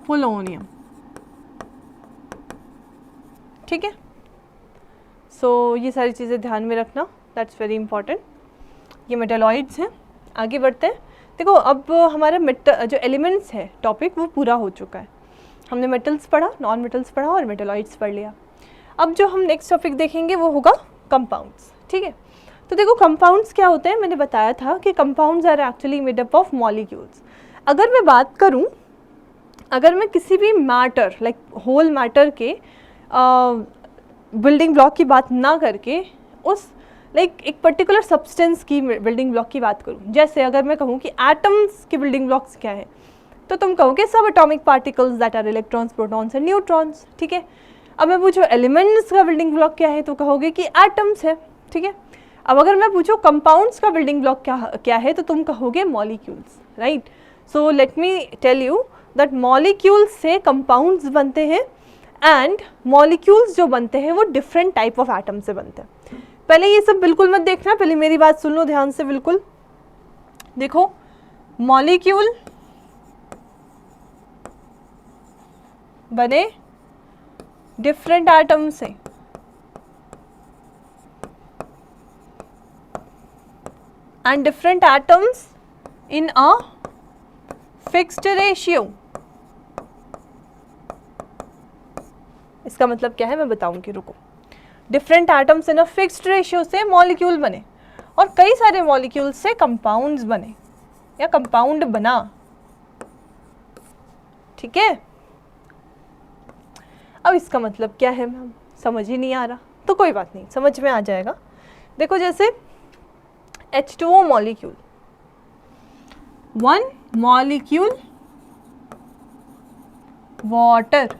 polonium, ठीक है। सो ये सारी चीज़ें ध्यान में रखना, दैट्स वेरी इंपॉर्टेंट। ये मेटलॉइड्स हैं। आगे बढ़ते हैं। देखो अब हमारा जो एलिमेंट्स है टॉपिक वो पूरा हो चुका है। हमने मेटल्स पढ़ा, नॉन मेटल्स पढ़ा और मेटलॉइड्स पढ़ लिया। अब जो हम नेक्स्ट टॉपिक देखेंगे वो होगा कंपाउंड्स, ठीक है। तो देखो कंपाउंड्स क्या होते हैं, मैंने बताया था कि compounds are actually made up of molecules. अगर मैं बात करूं, अगर मैं किसी भी मैटर लाइक होल मैटर के बिल्डिंग ब्लॉक की बात ना करके उस एक पर्टिकुलर सब्सटेंस की बिल्डिंग ब्लॉक की बात करूं, जैसे अगर मैं कहूं कि एटम्स के बिल्डिंग ब्लॉक्स क्या है, तो तुम कहोगे सब atomic particles that are electrons, protons and neutrons, ठीक है। अब मैं पूछूं एलिमेंट्स का बिल्डिंग ब्लॉक क्या है, तो कहोगे कि एटम्स है, ठीक है। अब अगर मैं पूछूं कंपाउंड्स का बिल्डिंग ब्लॉक क्या है, तो तुम कहोगे molecules, right. So let me tell you that molecules से कंपाउंड्स बनते हैं एंड मॉलिक्यूल्स जो बनते हैं वो डिफरेंट टाइप ऑफ एटम से बनते हैं। पहले ये सब बिल्कुल मत देखना, पहले मेरी बात सुन लो ध्यान से बिल्कुल। देखो मॉलिक्यूल बने डिफरेंट एटम से, and different atoms in a fixed ratio. इसका मतलब क्या है मैं बताऊंगी, रुको। Different atoms in a fixed ratio से मॉलिक्यूल बने, और कई सारे मॉलिक्यूल से कंपाउंड्स बने या कंपाउंड बना, ठीक है। अब इसका मतलब क्या है मैम, समझ ही नहीं आ रहा, तो कोई बात नहीं, समझ में आ जाएगा। देखो जैसे H2O molecule, one molecule water,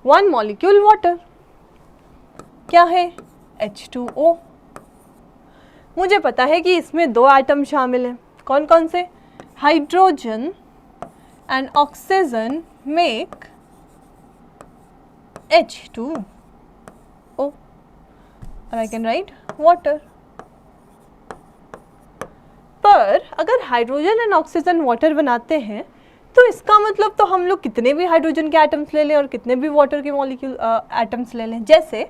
one molecule water क्या है, H2O। मुझे पता है कि इसमें दो एटम शामिल हैं, कौन कौन से, hydrogen and oxygen make H2O, और आई कैन राइट वाटर। पर अगर हाइड्रोजन एंड ऑक्सीजन वाटर बनाते हैं तो इसका मतलब तो हम लोग कितने भी हाइड्रोजन के एटम्स ले लें और कितने भी वाटर के मॉलिक्यूल एटम्स ले लें। जैसे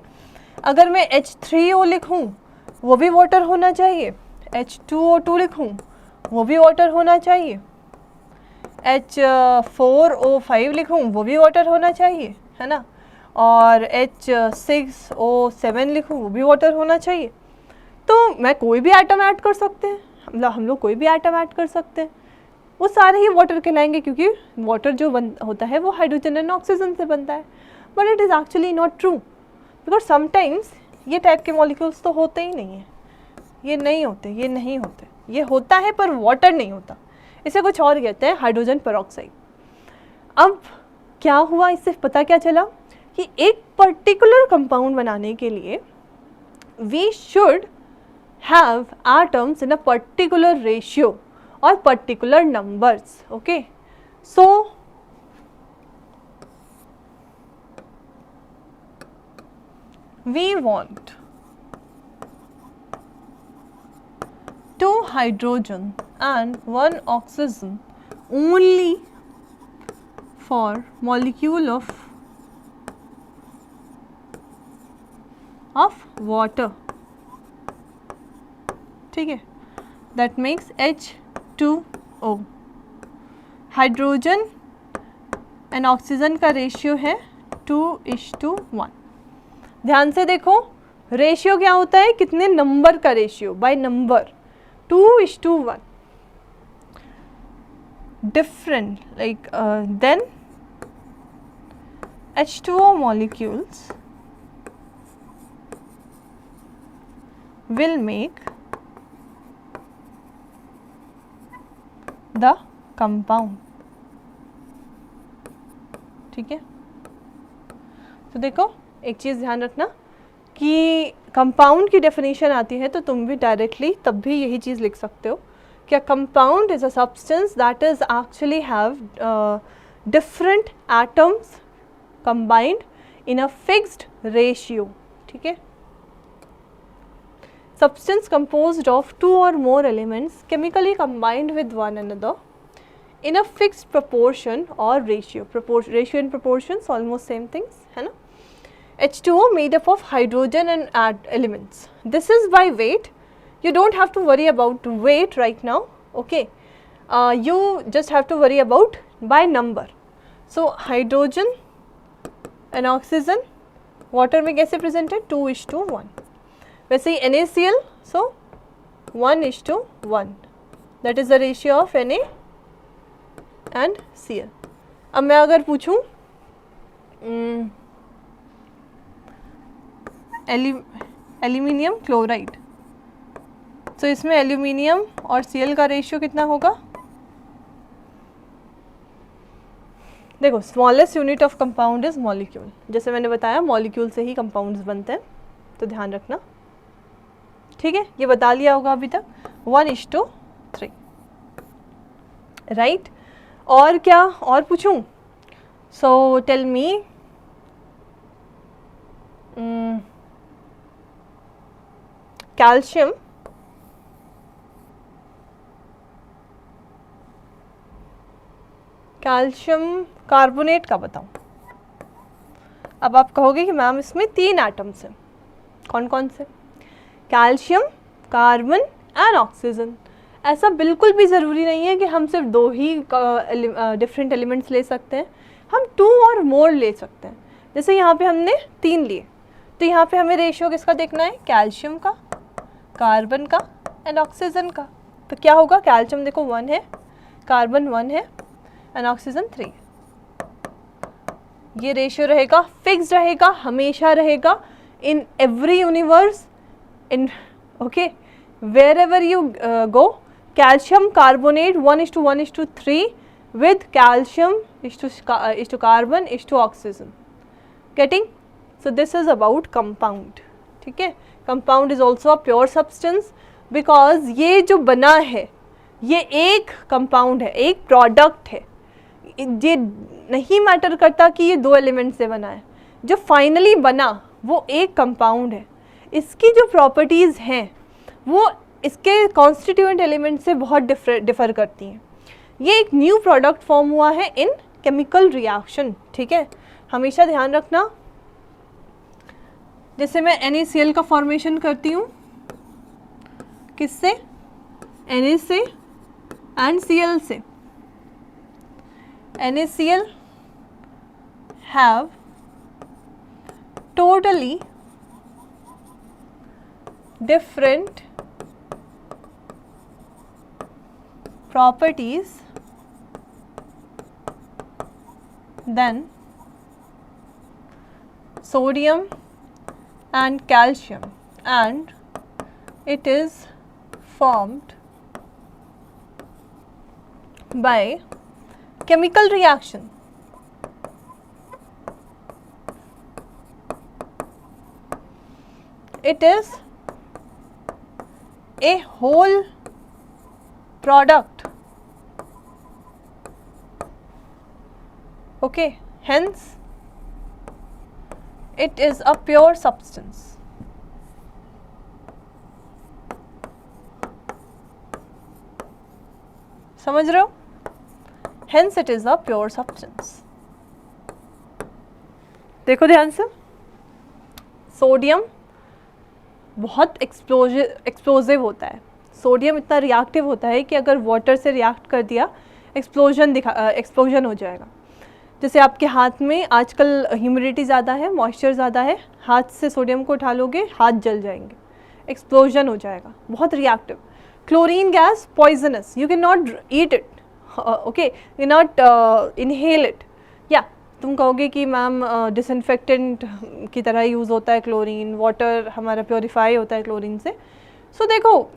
अगर मैं H3O लिखूं वो भी वाटर होना चाहिए, H2O2 लिखूं वो भी वाटर होना चाहिए, H4O5 लिखूं वो भी वाटर होना चाहिए, है ना, और H6O7 लिखूं वो भी वाटर होना चाहिए। तो मैं कोई भी आइटम ऐड कर सकते हैं, मतलब हम लोग कोई भी आइटम ऐड कर सकते हैं, वो सारे ही वाटर कहलाएंगे, क्योंकि वाटर जो होता है वो हाइड्रोजन एंड ऑक्सीजन से बनता है। But it is actually not true, because sometimes ये टाइप के मॉलिक्यूल्स तो होते ही नहीं हैं, ये नहीं होते, ये नहीं होते, ये होता है पर वाटर नहीं होता, इसे कुछ और कहते हैं, हाइड्रोजन पेरोक्साइड। अब क्या हुआ, इससे पता क्या चला कि एक पर्टिकुलर कंपाउंड बनाने के लिए we should have atoms in a particular ratio or particular numbers, okay, so we want 2 hydrogen and 1 oxygen only for molecule of water, ठीक है, that makes H2O। Hydrogen and oxygen का रेशियो है 2:1। ध्यान से देखो, रेशियो क्या होता है, कितने नंबर का ratio, by number, 2:1। Different like then H2O molecules will make the compound, ठीक है। तो देखो एक चीज़ ध्यान रखना कि कंपाउंड की डेफिनेशन आती है तो तुम भी डायरेक्टली तब भी यही चीज़ लिख सकते हो कि a compound is a substance that is actually have different atoms combined in a fixed ratio, ठीक है। Substance composed of 2 or more elements chemically combined with one another in a fixed proportion or ratio. Ratio and proportions almost same things, है ना। H2O made up of hydrogen and elements. This is by weight. You don't have to worry about weight right now, okay. You just have to worry about by number. So hydrogen and oxygen water में कैसे presented, 2:1। वैसे ही NaCl, so 1:1, that is the ratio of Na and Cl। अब मैं अगर पूछूं एल्यूमिनियम क्लोराइड, तो इसमें एल्यूमिनियम और Cl का रेशियो कितना होगा, देखो smallest unit of compound is molecule, जैसे मैंने बताया मॉलिक्यूल से ही कंपाउंड्स बनते हैं, तो ध्यान रखना, ठीक है। ये बता लिया होगा अभी तक, 1:3, राइट। और क्या और पूछूं, so tell me calcium calcium carbonate का बताऊं। अब आप कहोगे कि मैम इसमें 3 एटम्स हैं, कौन कौन से? Calcium, carbon and oxygen. ऐसा बिल्कुल भी ज़रूरी नहीं है कि हम सिर्फ 2 ही डिफरेंट एलिमेंट्स ले सकते हैं, हम 2 और मोर ले सकते हैं। जैसे यहाँ पे हमने 3 लिए, तो यहाँ पे हमें रेशियो किसका देखना है? कैल्शियम का, कार्बन का एंड ऑक्सीजन का। तो क्या होगा? कैल्शियम देखो 1 है, कार्बन 1 है एंड ऑक्सीजन 3 है। ये रेशियो रहेगा, फिक्स रहेगा, हमेशा रहेगा in every universe, in okay wherever you go. Calcium carbonate 1:1:3 with calcium is to carbon is to oxygen. Getting? So this is about compound. ठीक है, compound is also a pure substance because ये जो बना है ये एक compound है, एक product है। ये नहीं मैटर करता कि ये 2 एलिमेंट से बना है, जो फाइनली बना वो एक कंपाउंड है। इसकी जो प्रॉपर्टीज़ हैं वो इसके कॉन्स्टिट्यूएंट एलिमेंट से बहुत डिफ़र करती हैं। ये एक न्यू प्रोडक्ट फॉर्म हुआ है इन केमिकल रिएक्शन। ठीक है, हमेशा ध्यान रखना, जैसे मैं NaCl का फॉर्मेशन करती हूँ, किससे? Na से एंड Cl से। NaCl have totally different properties than sodium and calcium, and it is formed by chemical reaction. It is a whole product. Okay, hence it is a pure substance. समझ रहे हो? Hence it is a pure substance. देखो ध्यान से, सोडियम बहुत एक्सप्लोजिव होता है। सोडियम इतना रिएक्टिव होता है कि अगर वाटर से रिएक्ट कर दिया एक्सप्लोजन हो जाएगा। जैसे आपके हाथ में आजकल ह्यूमिडिटी ज़्यादा है, मॉइस्चर ज़्यादा है, हाथ से सोडियम को उठा लोगे, हाथ जल जाएंगे, एक्सप्लोजन हो जाएगा, बहुत reactive. Chlorine gas poisonous, you can not eat it, okay, you not inhale it. या तुम कहोगे कि मैम डिसइंफेक्टेंट की तरह यूज़ होता है क्लोरीन, वाटर हमारा प्योरीफाई होता है क्लोरीन से। सो देखो,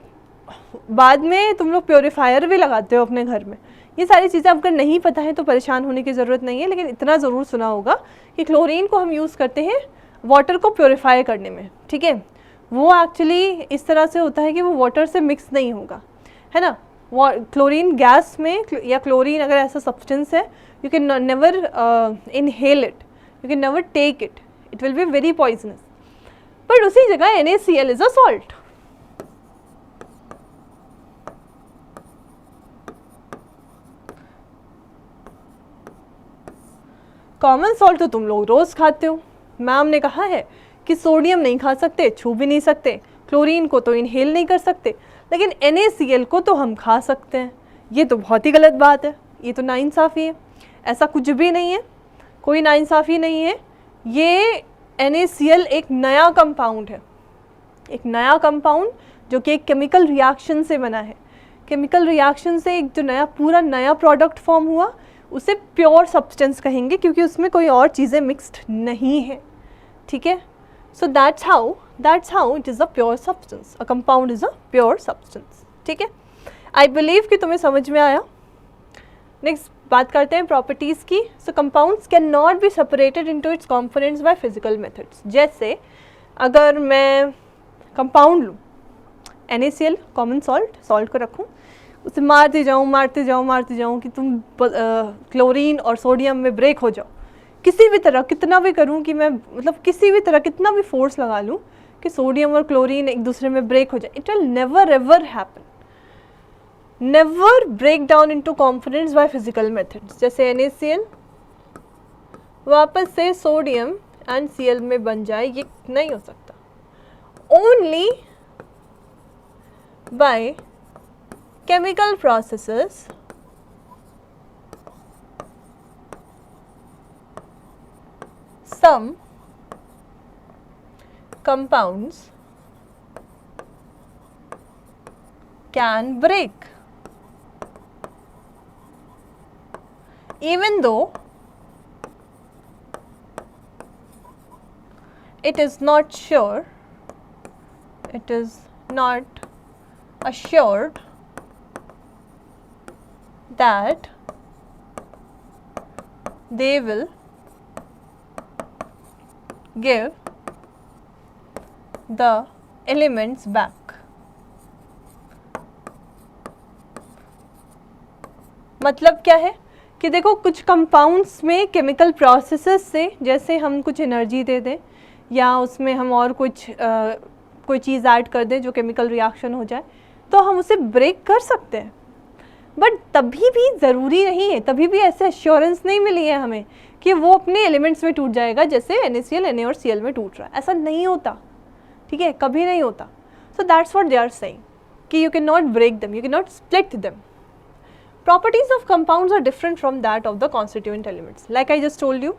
बाद में तुम लोग प्योरीफायर भी लगाते हो अपने घर में। ये सारी चीज़ें अगर नहीं पता है तो परेशान होने की ज़रूरत नहीं है, लेकिन इतना ज़रूर सुना होगा कि क्लोरीन को हम यूज़ करते हैं वाटर को प्योरीफाई करने में। ठीक है, वो एक्चुअली इस तरह से होता है कि वो वाटर से मिक्स नहीं होगा, है ना। क्लोरीन गैस में या क्लोरीन अगर ऐसा सब्सटेंस है, you can never inhale it, you can never take it, it will be very poisonous. But उसी जगह NaCl is a salt. Common salt तो तुम लोग रोज़ खाते हो। मैम ने कहा है कि सोडियम नहीं खा सकते, छू भी नहीं सकते, क्लोरीन को तो इनहेल नहीं कर सकते, लेकिन NaCl को तो हम खा सकते हैं। ये तो बहुत ही गलत बात है, ये तो नाइंसाफ़ी है। ऐसा कुछ भी नहीं है, कोई नाइंसाफ़ी नहीं है। ये NaCl एक नया कंपाउंड है, एक नया कंपाउंड जो कि एक केमिकल रिएक्शन से बना है। केमिकल रिएक्शन से एक जो नया पूरा नया प्रोडक्ट फॉर्म हुआ उसे प्योर सब्सटेंस कहेंगे, क्योंकि उसमें कोई और चीज़ें मिक्स्ड नहीं है। ठीक है, so that's how it is a pure substance, a compound is a pure substance. ठीक है, आई बिलीव कि तुम्हें समझ में आया। नेक्स्ट बात करते हैं प्रॉपर्टीज़ की। So compounds can not be separated into its components by physical methods. जैसे अगर मैं कंपाउंड लूँ, NaCl कॉमन सॉल्ट को रखूँ, उसे मारते जाऊँ कि तुम क्लोरीन और सोडियम में ब्रेक हो जाओ, किसी भी तरह कितना भी करूँ कि मैं मतलब किसी भी तरह कितना भी फोर्स लगा लूँ कि सोडियम और क्लोरीन एक दूसरे में ब्रेक हो जाए, it will never ever happen. Never break down into components by physical methods, जैसे NaCl वापस से सोडियम एंड Cl में बन जाए, ये नहीं हो सकता. Only by chemical processes some compounds can break, even though it is not sure, it is not assured that they will give the elements back. मतलब क्या है कि देखो कुछ कंपाउंड्स में केमिकल प्रोसेसेस से, जैसे हम कुछ एनर्जी दे दें या उसमें हम और कुछ कोई चीज़ ऐड कर दें जो केमिकल रिएक्शन हो जाए, तो हम उसे ब्रेक कर सकते हैं. बट तभी भी ज़रूरी नहीं है, तभी भी ऐसे एश्योरेंस नहीं मिली है हमें कि वो अपने एलिमेंट्स में टूट जाएगा जैसे NaCl, Na और Cl में टूट रहा है. ऐसा नहीं होता, ठीक है, कभी नहीं होता. So that's what they are saying कि you can not break them, you can not split them. Properties of compounds are different from that of the constituent elements. Like I just told you,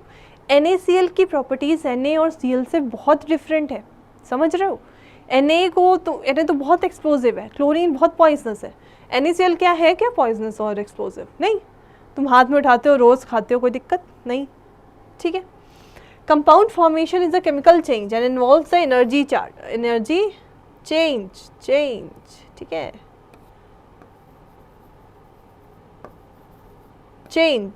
NaCl की प्रॉपर्टीज Na और Cl से बहुत डिफरेंट है. समझ रहे हो? Na तो बहुत एक्सप्लोजिव है, क्लोरीन बहुत पॉइजनस है. NaCl क्या है, क्या पॉइजनस और एक्सप्लोजिव नहीं. तुम हाथ में उठाते हो, रोज़ खाते हो, कोई दिक्कत नहीं, ठीक है. Compound formation is a chemical change and involves the energy change, ठीक है, चेंज.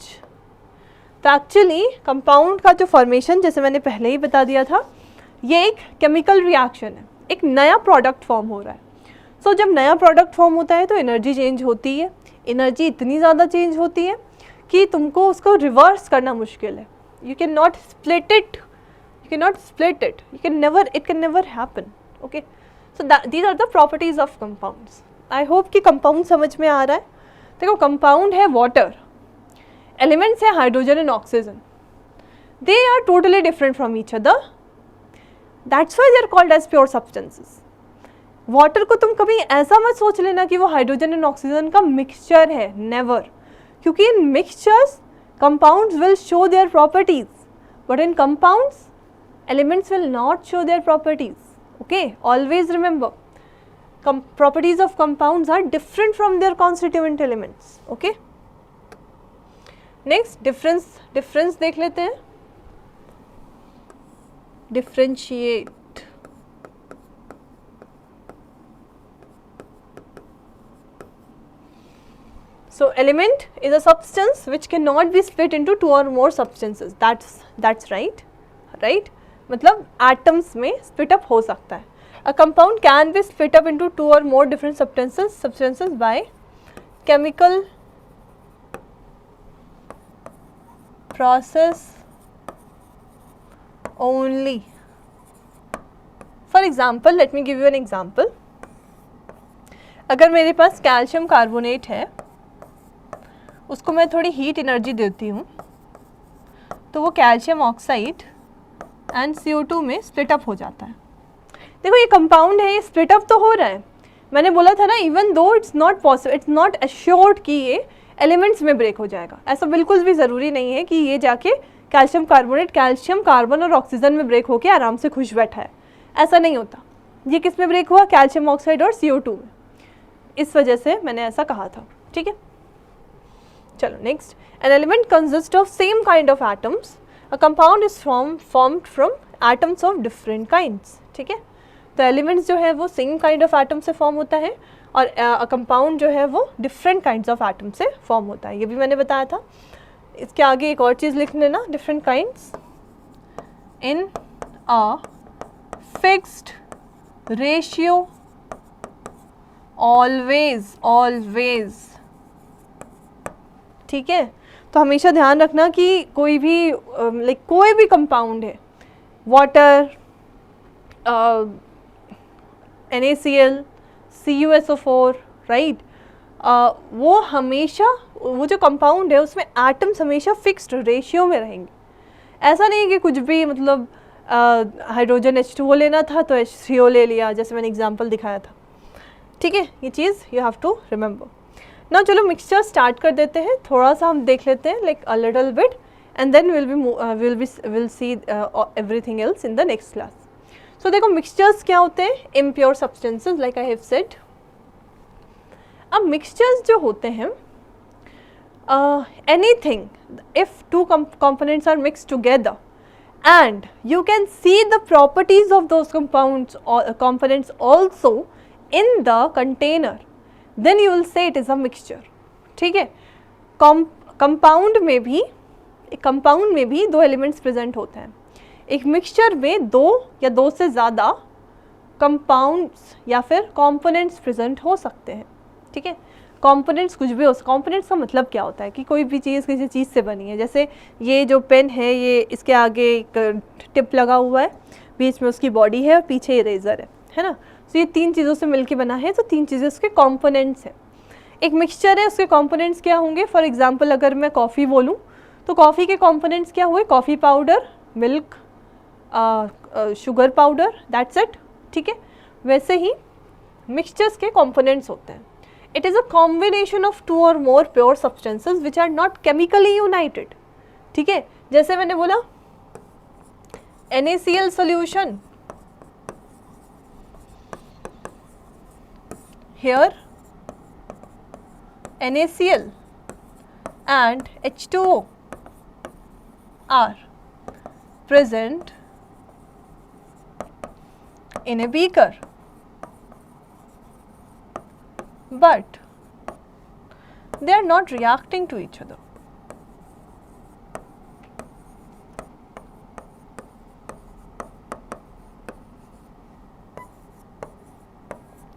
तो एक्चुअली कंपाउंड का जो फॉर्मेशन, जैसे मैंने पहले ही बता दिया था, ये एक केमिकल रिएक्शन है, एक नया प्रोडक्ट फॉर्म हो रहा है. सो जब नया प्रोडक्ट फॉर्म होता है तो एनर्जी चेंज होती है. एनर्जी इतनी ज़्यादा चेंज होती है कि तुमको उसको रिवर्स करना मुश्किल है. You can not split it, it can never happen. Okay, so these are the properties of compounds. I hope कि कंपाउंड समझ में आ रहा है. देखो कंपाउंड है वाटर, एलिमेंट्स है hydrogen and oxygen. They are totally different from each other. That's why they are called as pure substances. Water को तुम कभी ऐसा मत सोच लेना कि वो हाइड्रोजन एंड ऑक्सीजन का मिक्सचर है, नेवर. क्योंकि इन mixtures compounds will show their properties, but in compounds elements will not show their properties. Okay, always remember properties of compounds are different from their constituent elements. Okay, next difference देख लेते हैं. differentiate. So element is a substance which cannot be split into two or more substances. That's right. मतलब atoms में split up हो सकता है. A compound can be split up into two or more different substances by chemical process only. For example, let me give you an example. अगर मेरे पास कैल्शियम कार्बोनेट है, उसको मैं थोड़ी हीट एनर्जी देती हूँ, तो वो कैल्शियम ऑक्साइड एंड CO2 में स्प्लिट अप हो जाता है. देखो ये कंपाउंड है, ये स्प्लिट अप तो हो रहा है. मैंने बोला था ना, even though it's not possible, it's not assured कि ये एलिमेंट्स में ब्रेक हो जाएगा. ऐसा बिल्कुल भी ज़रूरी नहीं है कि ये जाके कैल्शियम कार्बोनेट कैल्शियम कार्बन और ऑक्सीजन में ब्रेक होके आराम से खुश बैठा है. ऐसा नहीं होता. ये किस में ब्रेक हुआ? कैल्शियम ऑक्साइड और CO2 में. इस वजह से मैंने ऐसा कहा था. ठीक है, चलो next. An element consist of same kind of atoms. A compound is formed from atoms of different kinds. ठीक है, तो एलिमेंट्स जो है वो सेम काइंड ऑफ एटम से फॉर्म होता है और कंपाउंड जो है वो डिफरेंट काइंड्स ऑफ एटम से फॉर्म होता है. ये भी मैंने बताया था. इसके आगे एक और चीज़ लिख लेना, different kinds in a fixed ratio always. ठीक है, तो हमेशा ध्यान रखना कि कोई भी कोई भी कंपाउंड है, वाटर, NaCl, CuSO4, राइट, वो हमेशा, वो जो कंपाउंड है उसमें एटम्स हमेशा फिक्स्ड रेशियो में रहेंगे। ऐसा नहीं कि कुछ भी मतलब हाइड्रोजन H2O लेना था तो H3O ले लिया, जैसे मैंने एग्जांपल दिखाया था। ठीक है, ये चीज़ यू हैव टू रिमेंबर। ना चलो मिक्सचर स्टार्ट कर देते हैं, थोड़ा सा हम देख लेते हैं like a little bit, and then will see everything else in the next class. So देखो मिक्सचर्स क्या होते हैं, impure substances like I have said. अब मिक्सचर्स जो होते हैं, anything, if two components are mixed together and you can see the properties of those compounds or components also in the container, then you will say it is a mixture. ठीक है, कंपाउंड में भी दो एलिमेंट्स प्रेजेंट होते हैं। एक मिक्सचर में दो या दो से ज़्यादा कंपाउंड्स या फिर कंपोनेंट्स प्रेजेंट हो सकते हैं। ठीक है, कंपोनेंट्स कुछ भी हो, कंपोनेंट्स का मतलब क्या होता है कि कोई भी चीज़ किसी चीज़ से बनी है। जैसे ये जो पेन है, ये इसके आगे एक टिप लगा हुआ है, बीच में उसकी बॉडी है और पीछे इरेजर है ना। तो ये तीन चीज़ों से मिलके बना है, तो तीन चीज़ें उसके कंपोनेंट्स हैं। एक मिक्सचर है, उसके कंपोनेंट्स क्या होंगे। फॉर एग्जांपल अगर मैं कॉफ़ी बोलूँ तो कॉफ़ी के कंपोनेंट्स क्या हुए, coffee powder, milk, sugar powder, that's it. ठीक है, वैसे ही मिक्सचर्स के कंपोनेंट्स होते हैं। It is a combination of two or more pure substances which are not chemically united. ठीक है, जैसे मैंने बोला NaCl solution, here NaCl and H2O are present in a beaker, but they are not reacting to each other.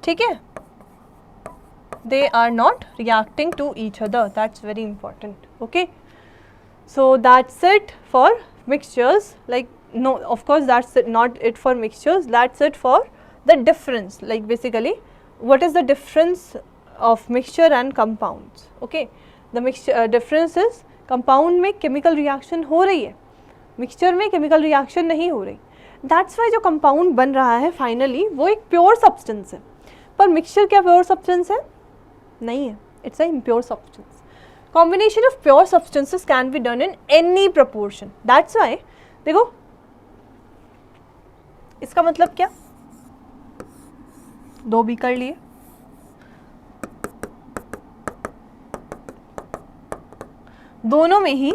ठीक है, they are not reacting to each other. That's very important. Okay, so that's it for mixtures. Like, no, of course that's not it for mixtures, that's it for the difference. Like basically what is the difference of mixture and compounds. Okay, the mixture difference is compound में chemical reaction हो रही है, mixture में chemical reaction नहीं हो रही। That's why जो compound बन रहा है finally वो एक pure substance है, पर mixture क्या pure substance है? नहीं है, it's a impure substance. Combination of pure substances can be done in any proportion. That's why देखो इसका मतलब क्या, दो बीकर लिए, दोनों में ही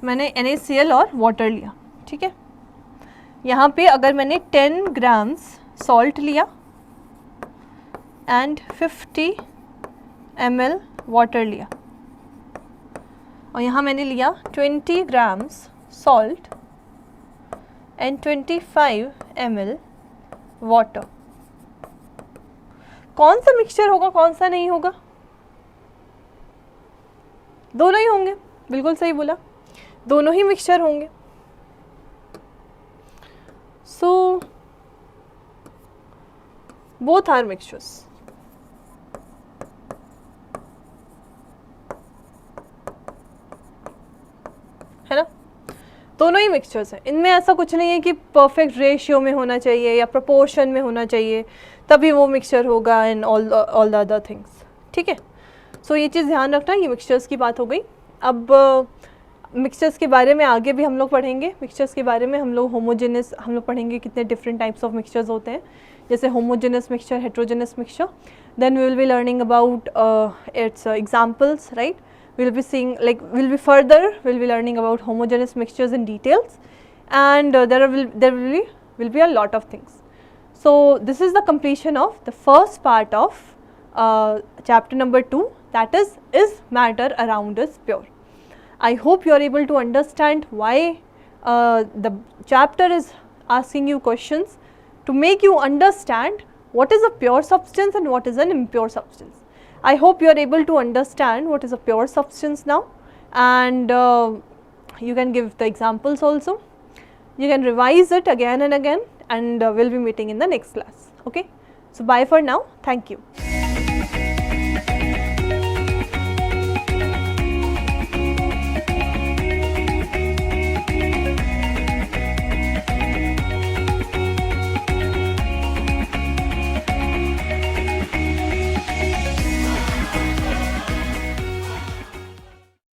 मैंने NaCl और वाटर लिया। ठीक है, यहाँ पे अगर मैंने 10 ग्राम्स सॉल्ट लिया एंड 50 ml वाटर लिया, और यहाँ मैंने लिया 20 grams salt and 25 ml water, कौन सा मिक्सचर होगा, कौन सा नहीं होगा? दोनों ही होंगे, बिल्कुल सही बोला, दोनों ही मिक्सचर होंगे। So both are mixtures. है ना, दोनों ही मिक्सचर्स हैं। इनमें ऐसा कुछ नहीं है कि परफेक्ट रेशियो में होना चाहिए या प्रोपोर्शन में होना चाहिए तभी वो मिक्सचर होगा and all the other things. ठीक है, सो ये चीज़ ध्यान रखना। ये मिक्सचर्स की बात हो गई। अब मिक्सचर्स के बारे में आगे भी हम लोग पढ़ेंगे। मिक्सचर्स के बारे में हम लोग होमोजेनस हम लोग पढ़ेंगे, कितने डिफरेंट टाइप्स ऑफ मिक्सचर्स होते हैं, जैसे homogenous mixture, heterogenous mixture. Then we will be learning about its examples, right. we'll be seeing, like we'll be learning about homogeneous mixtures in details, and there will be a lot of things. So this is the completion of the first part of chapter number 2, that is matter around us pure. I hope you are able to understand why the chapter is asking you questions to make you understand what is a pure substance and what is an impure substance. I hope you are able to understand what is a pure substance now, and you can give the examples also. You can revise it again and again, and we'll be meeting in the next class. Okay, so bye for now. Thank you.